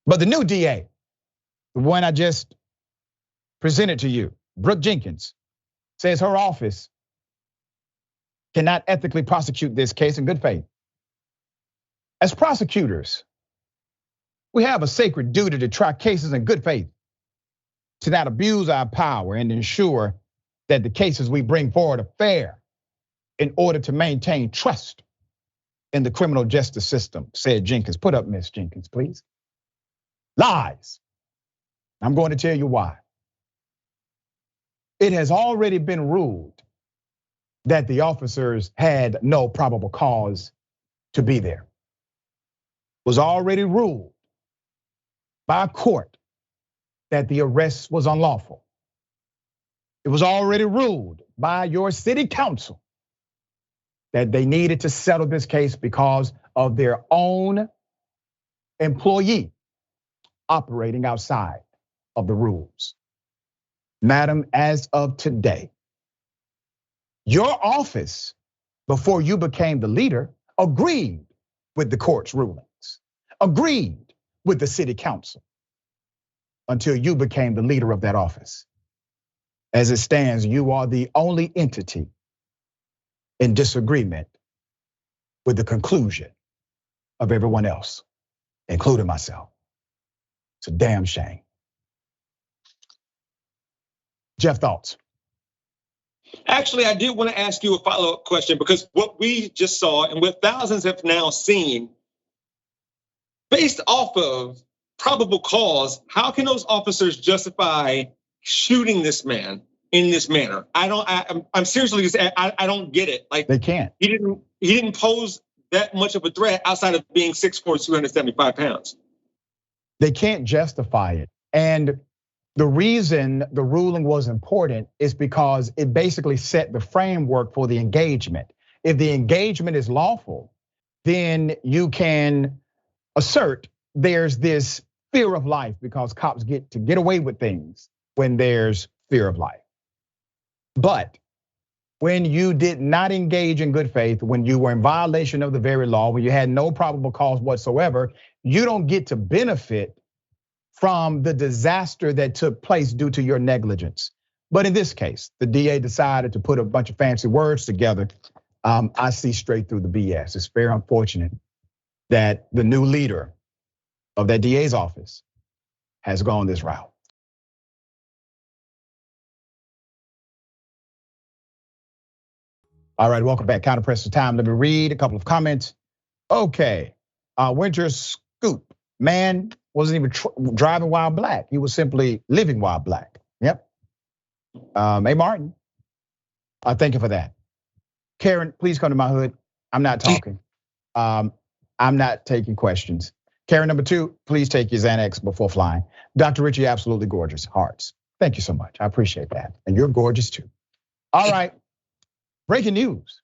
But the new DA, the one I just presented to you, Brooke Jenkins, says her office cannot ethically prosecute this case in good faith. As prosecutors, we have a sacred duty to try cases in good faith, to not abuse our power and ensure that the cases we bring forward are fair in order to maintain trust in the criminal justice system, said Jenkins. Put up, Miss Jenkins, please. Lies. I'm going to tell you why. It has already been ruled that the officers had no probable cause to be there. It was already ruled by a court that the arrest was unlawful. It was already ruled by your city council that they needed to settle this case because of their own employee operating outside of the rules. Madam, as of today, your office, before you became the leader, agreed with the court's rulings, agreed with the city council until you became the leader of that office. As it stands, you are the only entity in disagreement with the conclusion of everyone else, including myself. It's a damn shame. Jeff, thoughts? Actually, I did want to ask you a follow-up question, because what we just saw and what thousands have now seen, based off of probable cause, how can those officers justify shooting this man in this manner? I'm seriously just, I don't get it. Like, they can't. He didn't pose that much of a threat outside of being 6'4", 275 pounds. They can't justify it. And the reason the ruling was important is because it basically set the framework for the engagement. If the engagement is lawful, then you can assert there's this fear of life, because cops get to get away with things when there's fear of life. But when you did not engage in good faith, when you were in violation of the very law, when you had no probable cause whatsoever, you don't get to benefit from the disaster that took place due to your negligence. But in this case, the DA decided to put a bunch of fancy words together. I see straight through the BS. It's very unfortunate that the new leader of that DA's office has gone this route. All right, welcome back. Counter Press time. Let me read a couple of comments. Okay, Winter Scoop. Man wasn't even driving while black. He was simply living while black. Yep. Hey, Martin. Thank you for that. Karen, please come to my hood. I'm not talking. I'm not taking questions. Karen number 2, please take your Xanax before flying. Dr. Richey, absolutely gorgeous. Hearts. Thank you so much. I appreciate that. And you're gorgeous too. All right. Breaking news.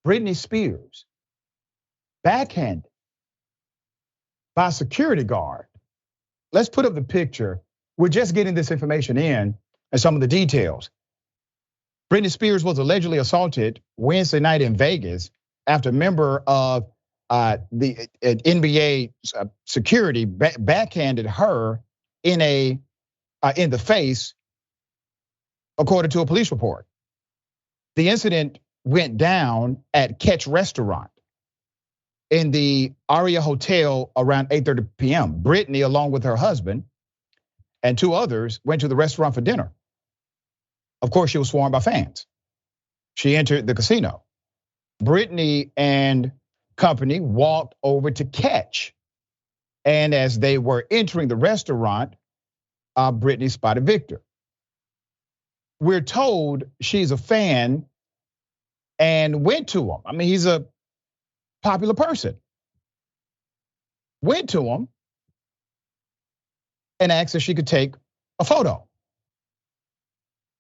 Britney Spears backhanded by a security guard. Let's put up the picture. We're just getting this information in and some of the details. Britney Spears was allegedly assaulted Wednesday night in Vegas after a member of the NBA security backhanded her in the face, according to a police report. The incident went down at Catch Restaurant in the Aria Hotel around 8:30 p.m. Britney, along with her husband, and 2 others went to the restaurant for dinner. Of course, she was swarmed by fans. She entered the casino. Brittany and company walked over to catch. And as they were entering the restaurant, Brittany spotted Victor. We're told she's a fan and went to him. I mean, he's a popular person. Went to him and asked if she could take a photo.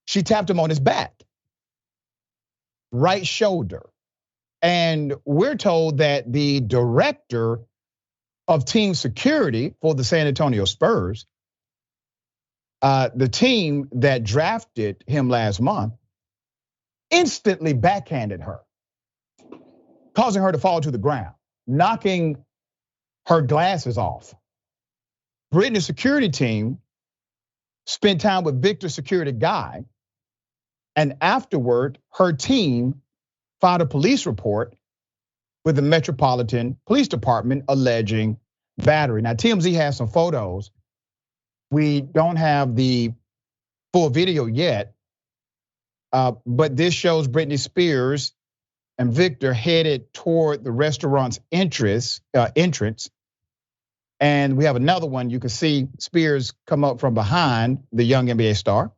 She tapped him on his back, right shoulder. And we're told that the director of team security for the San Antonio Spurs, the team that drafted him last month, instantly backhanded her, causing her to fall to the ground, knocking her glasses off. Brittany's security team spent time with Victor's security guy, and afterward, her team filed a police report with the Metropolitan Police Department alleging battery. Now, TMZ has some photos. We don't have the full video yet, but this shows Britney Spears and Victor headed toward the restaurant's entrance. And we have another one. You can see Spears come up from behind the young NBA star.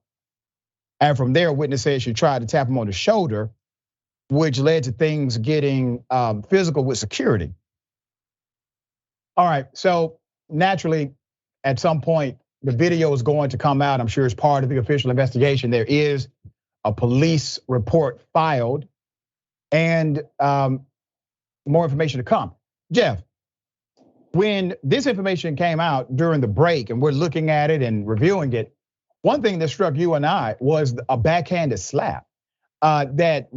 And from there, a witness said she tried to tap him on the shoulder, which led to things getting physical with security. All right, so naturally, at some point, the video is going to come out. I'm sure it's part of the official investigation. There is a police report filed and more information to come. Jeff, when this information came out during the break and we're looking at it and reviewing it, one thing that struck you and I was a backhanded slap that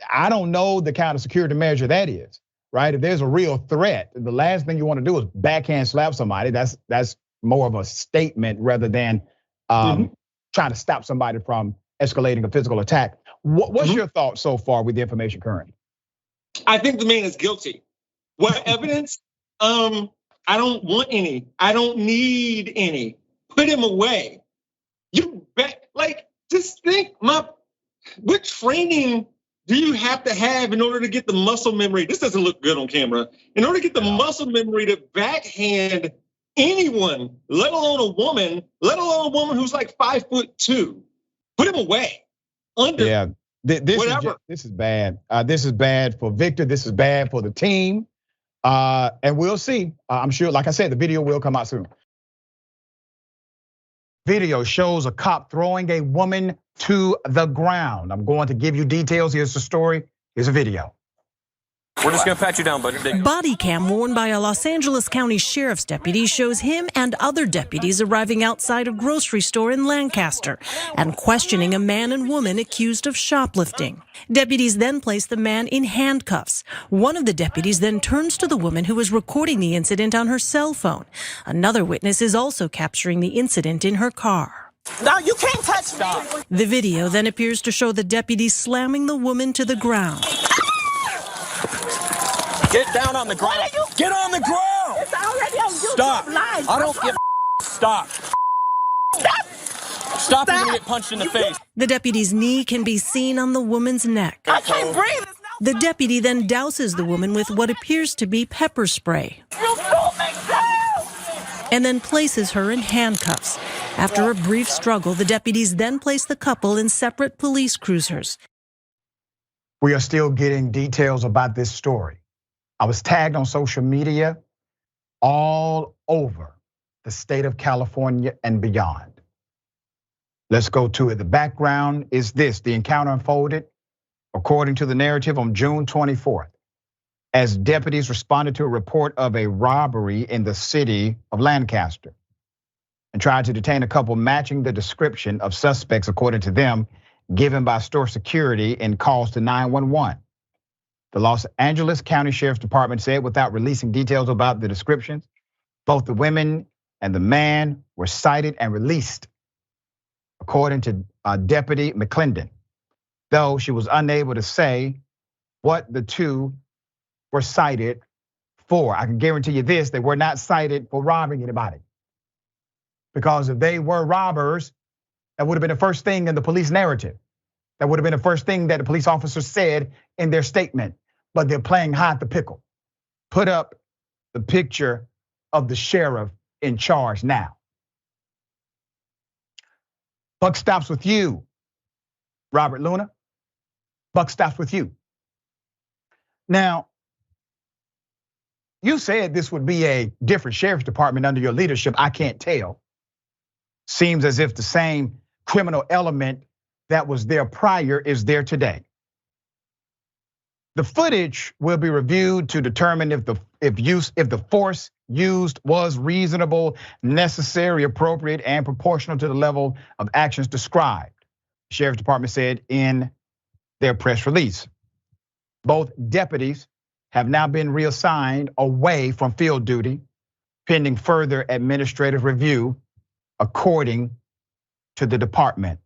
I don't know the kind of security measure that is, right? If there's a real threat, the last thing you want to do is backhand slap somebody. That's more of a statement rather than trying to stop somebody from escalating a physical attack. What's your thoughts so far with the information currently? I think the man is guilty. What evidence? I don't want any. I don't need any. Put him away. You bet. Like, just think, what training do you have to have in order to get the muscle memory? This doesn't look good on camera. In order to get the muscle memory to backhand anyone, let alone a woman who's like 5'2". Put him away. This is bad. This is bad for Victor. This is bad for the team. And we'll see. I'm sure, like I said, the video will come out soon. Video shows a cop throwing a woman to the ground. I'm going to give you details. Here's the story. Here's a video. We're just gonna pat you down, buddy. Body cam worn by a Los Angeles County Sheriff's deputy shows him and other deputies arriving outside a grocery store in Lancaster and questioning a man and woman accused of shoplifting. Deputies then place the man in handcuffs. One of the deputies then turns to the woman who was recording the incident on her cell phone. Another witness is also capturing the incident in her car. No, you can't touch me. The video then appears to show the deputy slamming the woman to the ground. Get down on the ground. Get on the ground. It's already on YouTube. Stop. Live. I don't give a Stop. Stop. You're gonna get punched in the face. The deputy's knee can be seen on the woman's neck. I can't breathe. The deputy then douses the woman with what appears to be pepper spray. You fool me, And then places her in handcuffs. After a brief struggle, the deputies then place the couple in separate police cruisers. We are still getting details about this story. I was tagged on social media all over the state of California and beyond. Let's go to it. The background is this. The encounter unfolded, according to the narrative, on June 24th, as deputies responded to a report of a robbery in the city of Lancaster and tried to detain a couple matching the description of suspects, according to them, given by store security in calls to 911. The Los Angeles County Sheriff's Department said, without releasing details about the descriptions, both the women and the man were cited and released, according to Deputy McClendon, though she was unable to say what the two were cited for. I can guarantee you this, they were not cited for robbing anybody. Because if they were robbers, that would have been the first thing in the police narrative. That would have been the first thing that the police officer said in their statement. But they're playing hide the pickle. Put up the picture of the sheriff in charge now. Buck stops with you, Robert Luna. Buck stops with you. Now, you said this would be a different sheriff's department under your leadership. I can't tell. Seems as if the same criminal element that was there prior is there today. The footage will be reviewed to determine if the force used was reasonable, necessary, appropriate, and proportional to the level of actions described, the Sheriff's Department said in their press release. Both deputies have now been reassigned away from field duty, pending further administrative review, according to the department.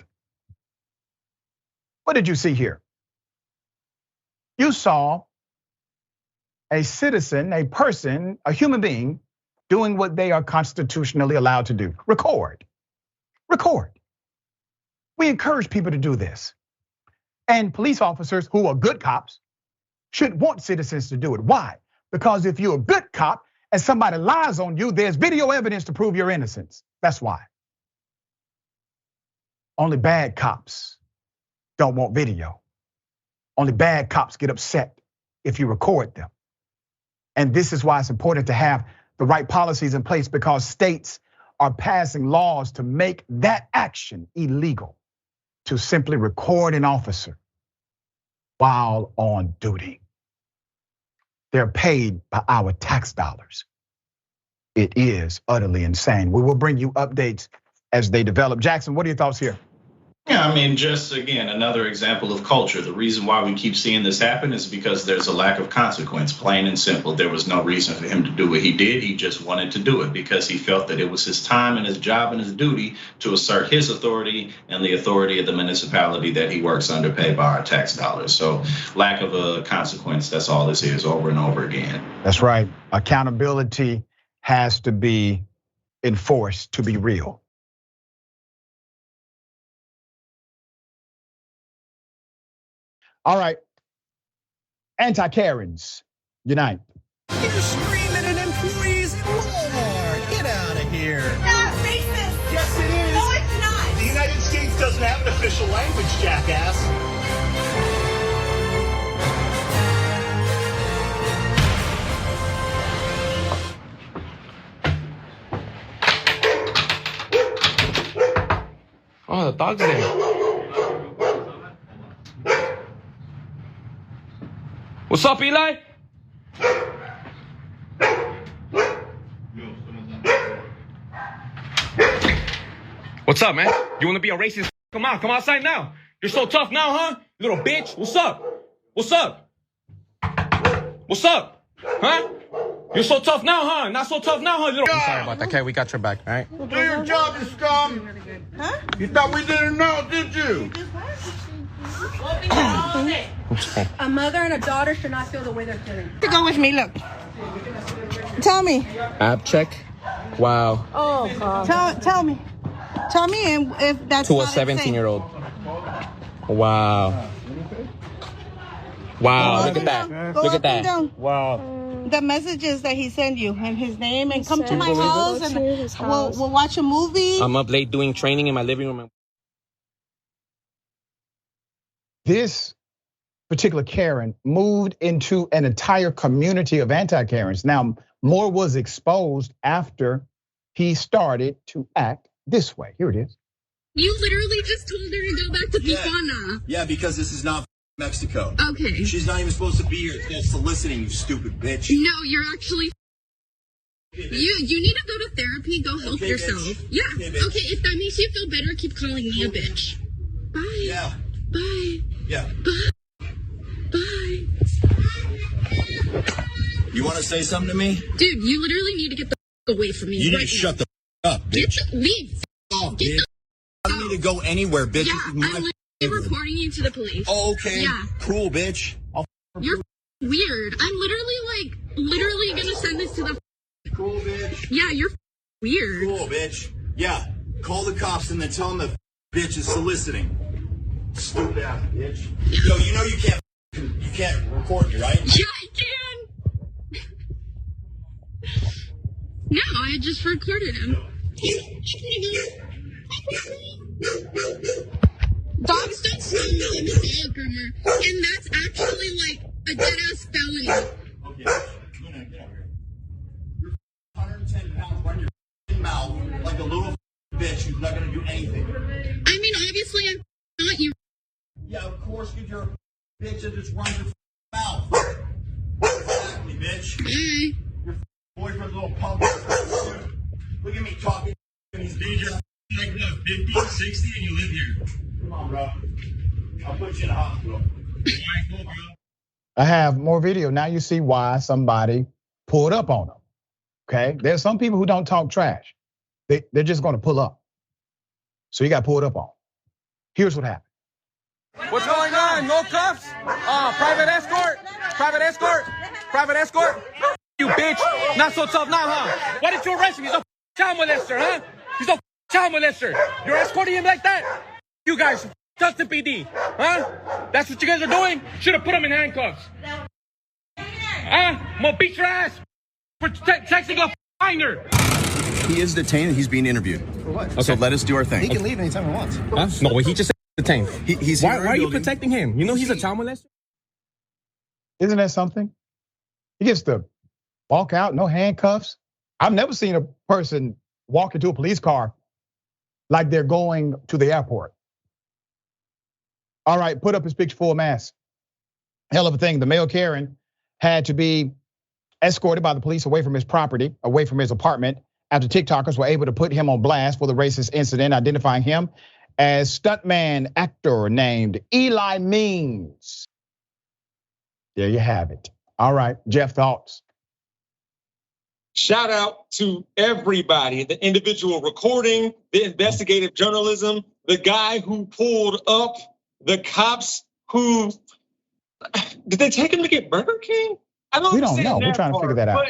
What did you see here? You saw a citizen, a person, a human being doing what they are constitutionally allowed to do. Record. We encourage people to do this. And police officers who are good cops should want citizens to do it. Why? Because if you're a good cop and somebody lies on you, there's video evidence to prove your innocence. That's why. Only bad cops don't want video. Only bad cops get upset if you record them. And this is why it's important to have the right policies in place, because states are passing laws to make that action illegal, to simply record an officer while on duty. They're paid by our tax dollars. It is utterly insane. We will bring you updates as they develop. Jackson, what are your thoughts here? Yeah, I mean, just again, another example of culture. The reason why we keep seeing this happen is because there's a lack of consequence, plain and simple. There was no reason for him to do what he did. He just wanted to do it because he felt that it was his time and his job and his duty to assert his authority and the authority of the municipality that he works under, paid by our tax dollars. So lack of a consequence, that's all this is, over and over again. That's right. Accountability has to be enforced to be real. All right, anti-Karens, unite. You're screaming at employees at Walmart. Get out of here. That's racist. Yes, it is. No, it's not. The United States doesn't have an official language, jackass. Oh, the dog's there. What's up, Eli? What's up, man? You wanna be a racist? Come outside now. You're so tough now, huh? Little bitch, what's up? What's up? What's up? Huh? You're so tough now, huh? Not so tough now, huh? Little. I'm sorry about that, okay? We got your back, all right? Do your job, you scum. Huh? You thought we didn't know, did you? A mother and a daughter should not feel the way they're feeling. To go with me, look. Tell me. App check. Wow. Oh, God. Tell me if that's To a 17-year-old. Wow. Wow, look at that. Look at that. Wow. The messages that he sent you and his name, and come to my house and we'll watch a movie. I'm up late doing training in my living room. This particular Karen moved into an entire community of anti-Karens. Now, more was exposed after he started to act this way. Here it is. You literally just told her to go back to Tijuana. Yeah, because this is not Mexico. Okay. She's not even supposed to be here. It's soliciting, you stupid bitch. No, you're actually. You need to go to therapy. Go help yourself. Bitch. Yeah. Okay, Okay, if that makes you feel better, keep calling me a bitch. Bye. Yeah. Bye. Yeah. Bye. Bye. You want to say something to me? Dude, you literally need to get the away from me. You need right to shut the up, bitch. Leave. Off, bitch. I don't need to go anywhere, bitch. Yeah, This is my I'm literally reporting you to the police. Oh, okay. Yeah. Cool, bitch. You're weird. I'm literally gonna send this to the. Cool, bitch. Yeah, you're weird. Cool, bitch. Yeah, call the cops and then tell them the bitch is soliciting. Stupid ass bitch. Yo, you know you can't record me, right? Yeah, I can. No, I just recorded him. Dogs don't smell like a dog groomer, and that's actually like a dead ass felony. Okay, Luna, get over here. You're 110 pounds running your mouth like a little bitch who's not gonna do anything. I mean, obviously, I'm not you. Yeah, of course, because you're a bitch that just runs your mouth. Exactly, bitch. Hey. Your boyfriend's a little punk. Look at me talking. He's dangerous. Like what, 50, 60, and you live here? Come on, bro. I'll put you in the hospital. Alright, cool, bro. I have more video. Now you see why somebody pulled up on them. Okay, there's some people who don't talk trash. They're just going to pull up. So he got pulled up on. Here's what happened. What's going on? No cuffs? Private escort? Private escort? Private escort? You bitch. Not so tough now, huh? Why did you arrest him? He's a child molester, huh? He's a child molester. You're escorting him like that? You guys, Justin PD, huh? That's what you guys are doing? Should have put him in handcuffs. Huh? I'm gonna beat your ass for texting a minor. He is detained. He's being interviewed. For what? Okay. So let us do our thing. He can leave anytime he wants. Huh? No, he just said detained. He's why are you protecting him? You know he's a child molester? Isn't that something? He gets to walk out, no handcuffs. I've never seen a person walk into a police car like they're going to the airport. All right, put up his picture full mask. Hell of a thing. The male Karen had to be escorted by the police away from his property, away from his apartment, after TikTokers were able to put him on blast for the racist incident, identifying him as stuntman actor named Eli Means. There you have it. All right, Jeff, thoughts? Shout out to everybody, the individual recording, the investigative journalism, the guy who pulled up, the cops who, did they take him to get Burger King? We don't know. We're trying to figure that out.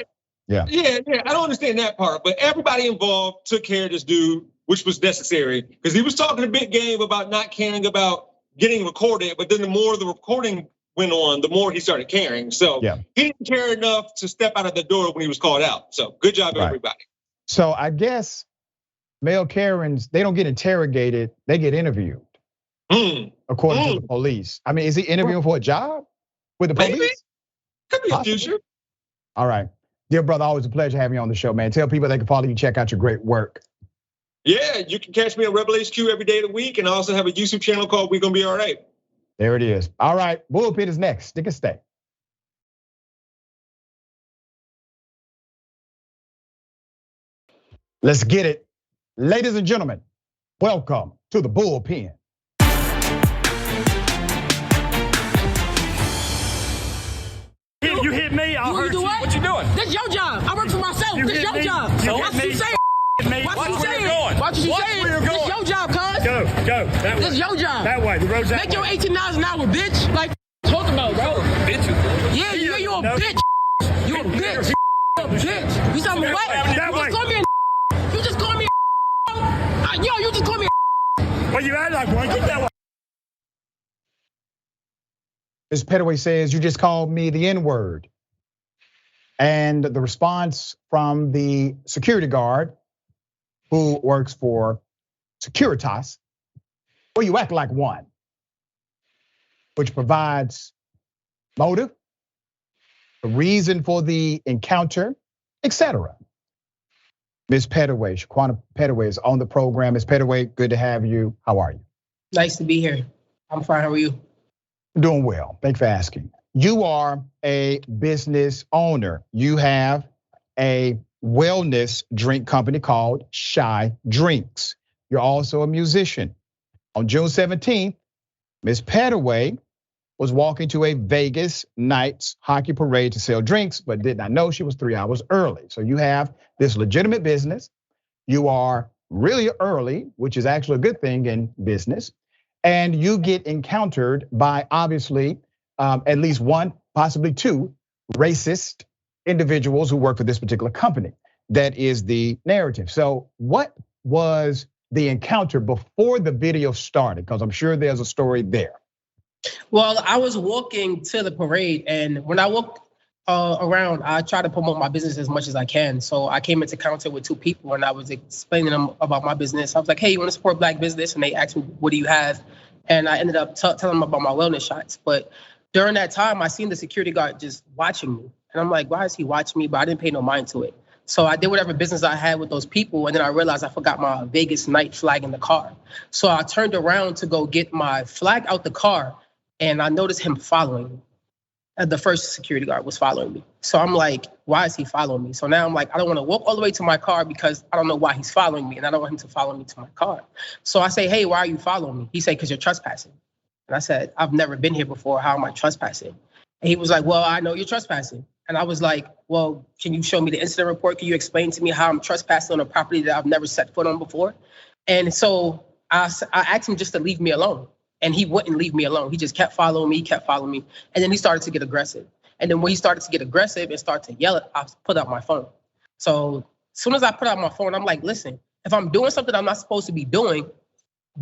Yeah, I don't understand that part, but everybody involved took care of this dude, which was necessary, because he was talking a big game about not caring about getting recorded, but then the more the recording went on, the more he started caring. So he didn't care enough to step out of the door when he was called out. So good job, everybody. So I guess male Karens, they don't get interrogated, they get interviewed, according to the police. I mean, is he interviewing for a job with the police? Maybe. Could be a future. All right. Dear brother, always a pleasure having you on the show, man. Tell people they can follow you, check out your great work. Yeah, you can catch me on Rebel HQ every day of the week, and I also have a YouTube channel called We Gonna Be All Right. There it is. All right, Bullpen is next. Stick and stay. Let's get it. Ladies and gentlemen, welcome to the Bullpen. You hit me, I'll hurt you. What you doing? This your job. I work for myself. This your job. Watch what you say. Watch what you say. Watch what you say. This your job, cuz. Go. That way. This your job. That way. The road's that way. Make your $18 an hour, bitch. Like, talk about, bro. Bitch. Yeah, you a bitch. You a bitch. You a bitch. You something what? That way. You just call me a Yo, you just call me a Well, you act like one. Get that way. Ms. Pettaway says, you just called me the N-word. And the response from the security guard who works for Securitas, well, you act like one, which provides motive, the reason for the encounter, etc. Ms. Pettaway, Shaquana Pettaway is on the program. Ms. Pettaway, good to have you. How are you? Nice to be here. I'm fine, how are you? Doing well, thanks for asking. You are a business owner. You have a wellness drink company called Shy Drinks. You're also a musician. On June 17th, Ms. Pettaway was walking to a Vegas Knights hockey parade to sell drinks, but did not know she was 3 hours early. So you have this legitimate business. You are really early, which is actually a good thing in business. And you get encountered by obviously at least one, possibly two racist individuals who work for this particular company. That is the narrative. So what was the encounter before the video started? Because I'm sure there's a story there. Well, I was walking to the parade, and when I walked around, I try to promote my business as much as I can. So I came into contact with two people, and I was explaining them about my business. I was like, "Hey, you want to support Black business?" And they asked me, "What do you have?" And I ended up telling them about my wellness shots. But during that time, I seen the security guard just watching me, and I'm like, "Why is he watching me?" But I didn't pay no mind to it. So I did whatever business I had with those people, and then I realized I forgot my Vegas night flag in the car. So I turned around to go get my flag out the car, and I noticed him following me. The first security guard was following me. So I'm like, why is he following me? So now I'm like, I don't want to walk all the way to my car because I don't know why he's following me, and I don't want him to follow me to my car. So I say, "Hey, why are you following me?" He said, "Because you're trespassing." And I said, "I've never been here before. How am I trespassing?" And he was like, "Well, I know you're trespassing." And I was like, "Well, can you show me the incident report? Can you explain to me how I'm trespassing on a property that I've never set foot on before?" And so I asked him just to leave me alone. And he wouldn't leave me alone. He just kept following me, And then he started to get aggressive. And then when he started to get aggressive and start to yell, I put out my phone. So as soon as I put out my phone, I'm like, "Listen, if I'm doing something I'm not supposed to be doing,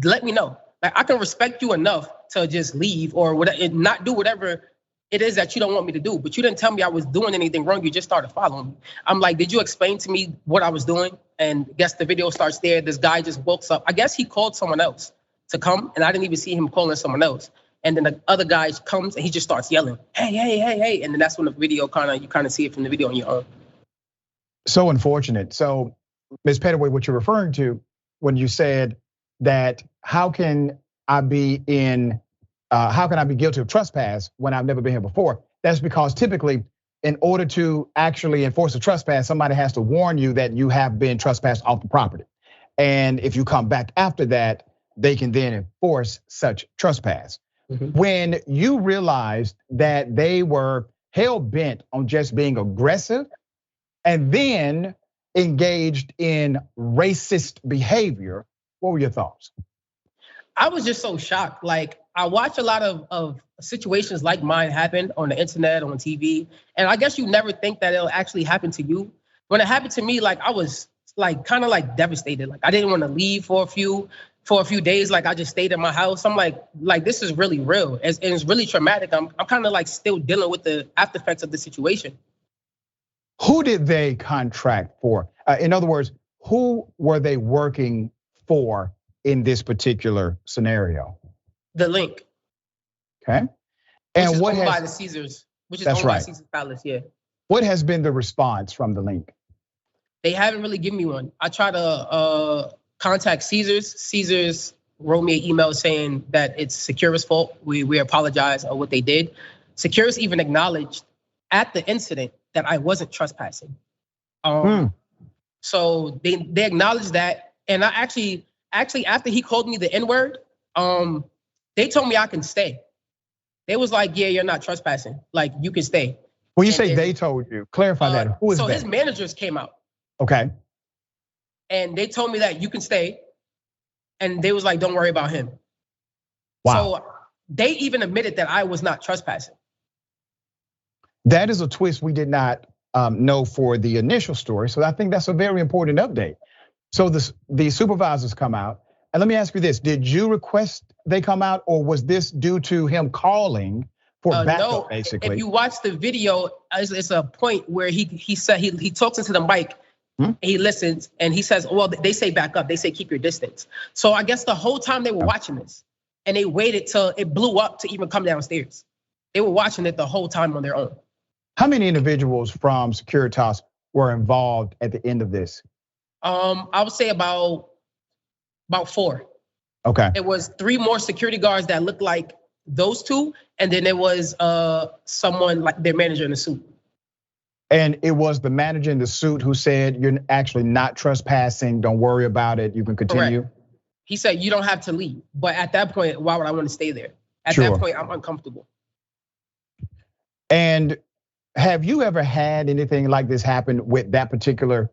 let me know. Like, I can respect you enough to just leave or whatever, not do whatever it is that you don't want me to do. But you didn't tell me I was doing anything wrong. You just started following me." I'm like, "Did you explain to me what I was doing?" And I guess the video starts there. This guy just walks up. I guess he called someone else to come, and I didn't even see him calling someone else. And then the other guy comes and he just starts yelling, "Hey, hey, hey, hey!" And then that's when the video you kind of see it from the video on your own. So unfortunate. So, Ms. Pettaway, what you're referring to when you said that how can I be guilty of trespass when I've never been here before? That's because typically, in order to actually enforce a trespass, somebody has to warn you that you have been trespassed off the property. And if you come back after that, they can then enforce such trespass. When you realized that they were hell-bent on just being aggressive and then engaged in racist behavior, what were your thoughts? I was just so shocked. Like, I watch a lot of situations like mine happen on the internet, on TV. And I guess you never think that it'll actually happen to you. When it happened to me, like, I was like kind of like devastated. Like, I didn't want to leave for a few days. Like, I just stayed in my house. I'm like this is really real. And it's really traumatic. I'm kind of like still dealing with the after effects of the situation. Who did they contract for? In other words, who were they working for in this particular scenario? The Link. Okay. And what owned by the Caesars, which is owned by Caesars Palace, yeah. What has been the response from the Link? They haven't really given me one. I try to contact Caesars. Caesars wrote me an email saying that it's Securus' fault. We apologize for what they did. Securus even acknowledged at the incident that I wasn't trespassing. So they acknowledged that, and I actually after he called me the N-word, they told me I can stay. They was like, "Yeah, you're not trespassing. Like, you can stay." When you say they told you, clarify that. Who is that? So his managers came out. Okay. And they told me that you can stay. And they was like, "Don't worry about him." Wow. So they even admitted that I was not trespassing. That is a twist we did not know for the initial story. So I think that's a very important update. So the supervisors come out. And let me ask you this, did you request they come out, or was this due to him calling for backup, no, basically? If you watch the video, it's a point where he said he talks into the mic, he listens, and he says, "Well, they say back up, they say keep your distance." So I guess the whole time they were watching this, and they waited till it blew up to even come downstairs. They were watching it the whole time on their own. How many individuals from Securitas were involved at the end of this? I would say about 4. Okay. It was 3 more security guards that looked like those 2, and then there was someone like their manager in a suit. And it was the manager in the suit who said, "You're actually not trespassing. Don't worry about it. You can continue." Correct. He said, "You don't have to leave." But at that point, why would I want to stay there? At that point, I'm uncomfortable. And have you ever had anything like this happen with that particular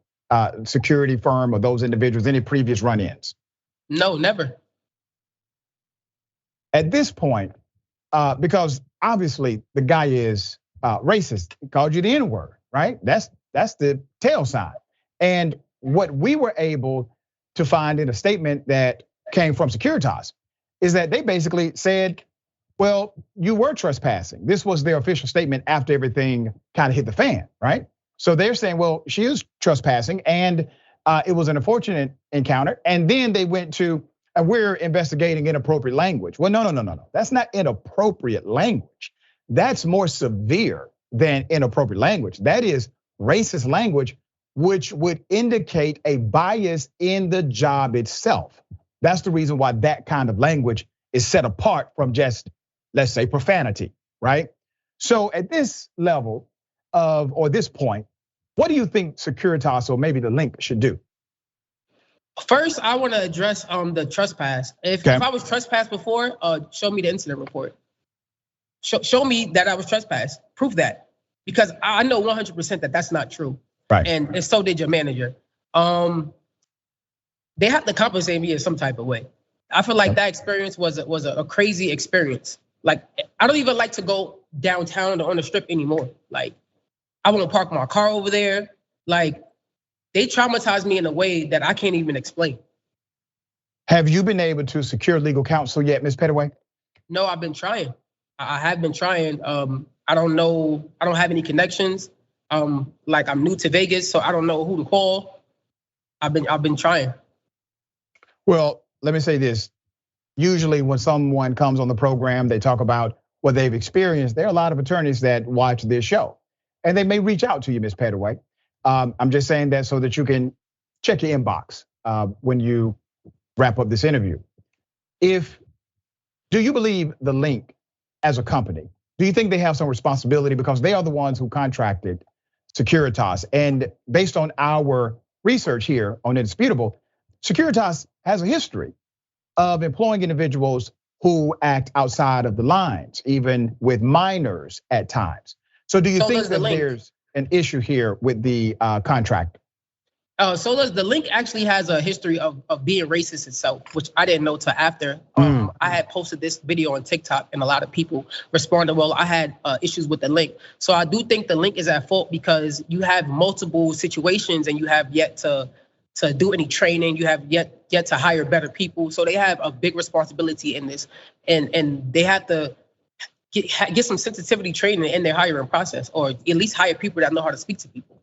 security firm or those individuals, any previous run-ins? No, never. At this point, because obviously the guy is racist, he called you the N-word, right? That's the tail sign. And what we were able to find in a statement that came from Securitas is that they basically said, well, you were trespassing. This was their official statement after everything kind of hit the fan, right? So they're saying, well, she is trespassing and it was an unfortunate encounter. And then they went to, and we're investigating inappropriate language. Well, no. That's not inappropriate language. That's more severe than inappropriate language. That is racist language, which would indicate a bias in the job itself. That's the reason why that kind of language is set apart from just, let's say, profanity, right? So at this level of, or this point, what do you think Securitas or maybe the link should do? First, I want to address the trespass. If I was trespassed before, show me the incident report. Show me that I was trespassed. Prove that, because I know 100% that that's not true. Right. And so did your manager. They have to compensate me in some type of way. I feel like that experience was a crazy experience. Like, I don't even like to go downtown or on the strip anymore. Like, I want to park my car over there. Like, they traumatized me in a way that I can't even explain. Have you been able to secure legal counsel yet, Ms. Pettaway? No, I've been trying. I have been trying. I don't know. I don't have any connections. Like, I'm new to Vegas, so I don't know who to call. I've been trying. Well, let me say this. Usually when someone comes on the program, they talk about what they've experienced. There are a lot of attorneys that watch this show, and they may reach out to you, Ms. Pettaway. I'm just saying that so that you can check your inbox when you wrap up this interview. Do you believe the link as a company, do you think they have some responsibility because they are the ones who contracted Securitas? And based on our research here on Indisputable, Securitas has a history of employing individuals who act outside of the lines, even with minors at times. So do you think that there's an issue here with the contract? So the link actually has a history of being racist itself, which I didn't know till after. I had posted this video on TikTok and a lot of people responded, well, I had issues with the link. So I do think the link is at fault because you have multiple situations and you have yet to do any training. You have yet to hire better people. So they have a big responsibility in this, and they have to get some sensitivity training in their hiring process, or at least hire people that know how to speak to people.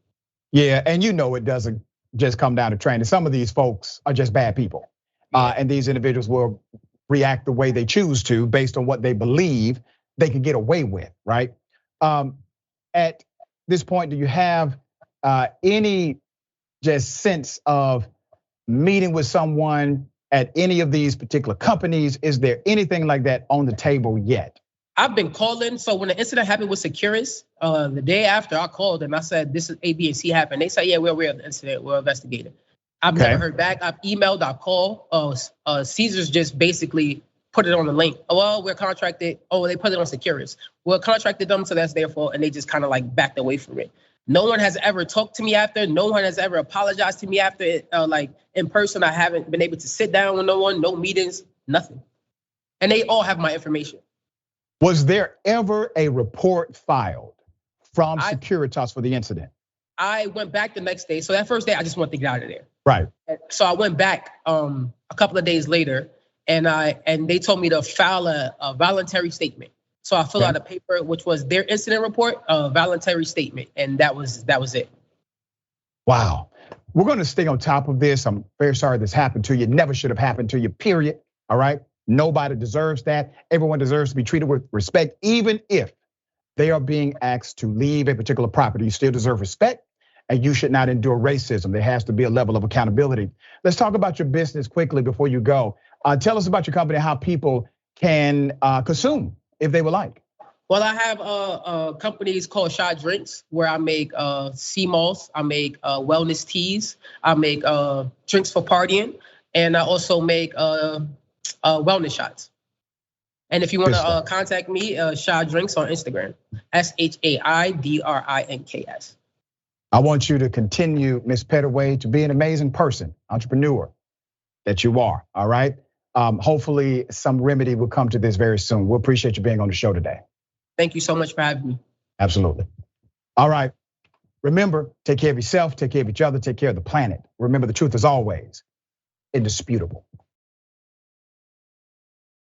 Yeah, and you know it doesn't just come down to training. Some of these folks are just bad people, and these individuals will react the way they choose to based on what they believe they can get away with, right? At this point, do you have any just sense of meeting with someone at any of these particular companies? Is there anything like that on the table yet? I've been calling. So when the incident happened with Securus, the day after I called and I said, this is A, B, and C happened. They said, yeah, we're aware of the incident. We're investigating. I've never heard back. I've emailed, I've called. Caesars just basically put it on the link. Well, we're contracted. Oh, they put it on Securus. We're contracted them, so that's their fault. And they just kind of like backed away from it. No one has ever talked to me after. No one has ever apologized to me after it. Like in person, I haven't been able to sit down with no one, no meetings, nothing. And they all have my information. Was there ever a report filed from Securitas for the incident? I went back the next day. So that first day, I just wanted to get out of there. Right. So I went back a couple of days later, and they told me to file a voluntary statement. So I filled out a paper, which was their incident report, a voluntary statement, and that was it. Wow. We're going to stay on top of this. I'm very sorry this happened to you. It never should have happened to you, period. All right. Nobody deserves that. Everyone deserves to be treated with respect, even if they are being asked to leave a particular property. You still deserve respect, and you should not endure racism. There has to be a level of accountability. Let's talk about your business quickly before you go. Tell us about your company, how people can consume if they would like. Well, I have companies called Rashad Drinks, where I make sea moss, I make wellness teas, I make drinks for partying, and I also make wellness shots. And if you want to contact me, Rashad Drinks on Instagram, SHAIDRINKS. I want you to continue, Ms. Pettaway, to be an amazing person, entrepreneur that you are, all right? Hopefully some remedy will come to this very soon. We'll appreciate you being on the show today. Thank you so much for having me. Absolutely. All right, remember, take care of yourself, take care of each other, take care of the planet. Remember, the truth is always indisputable.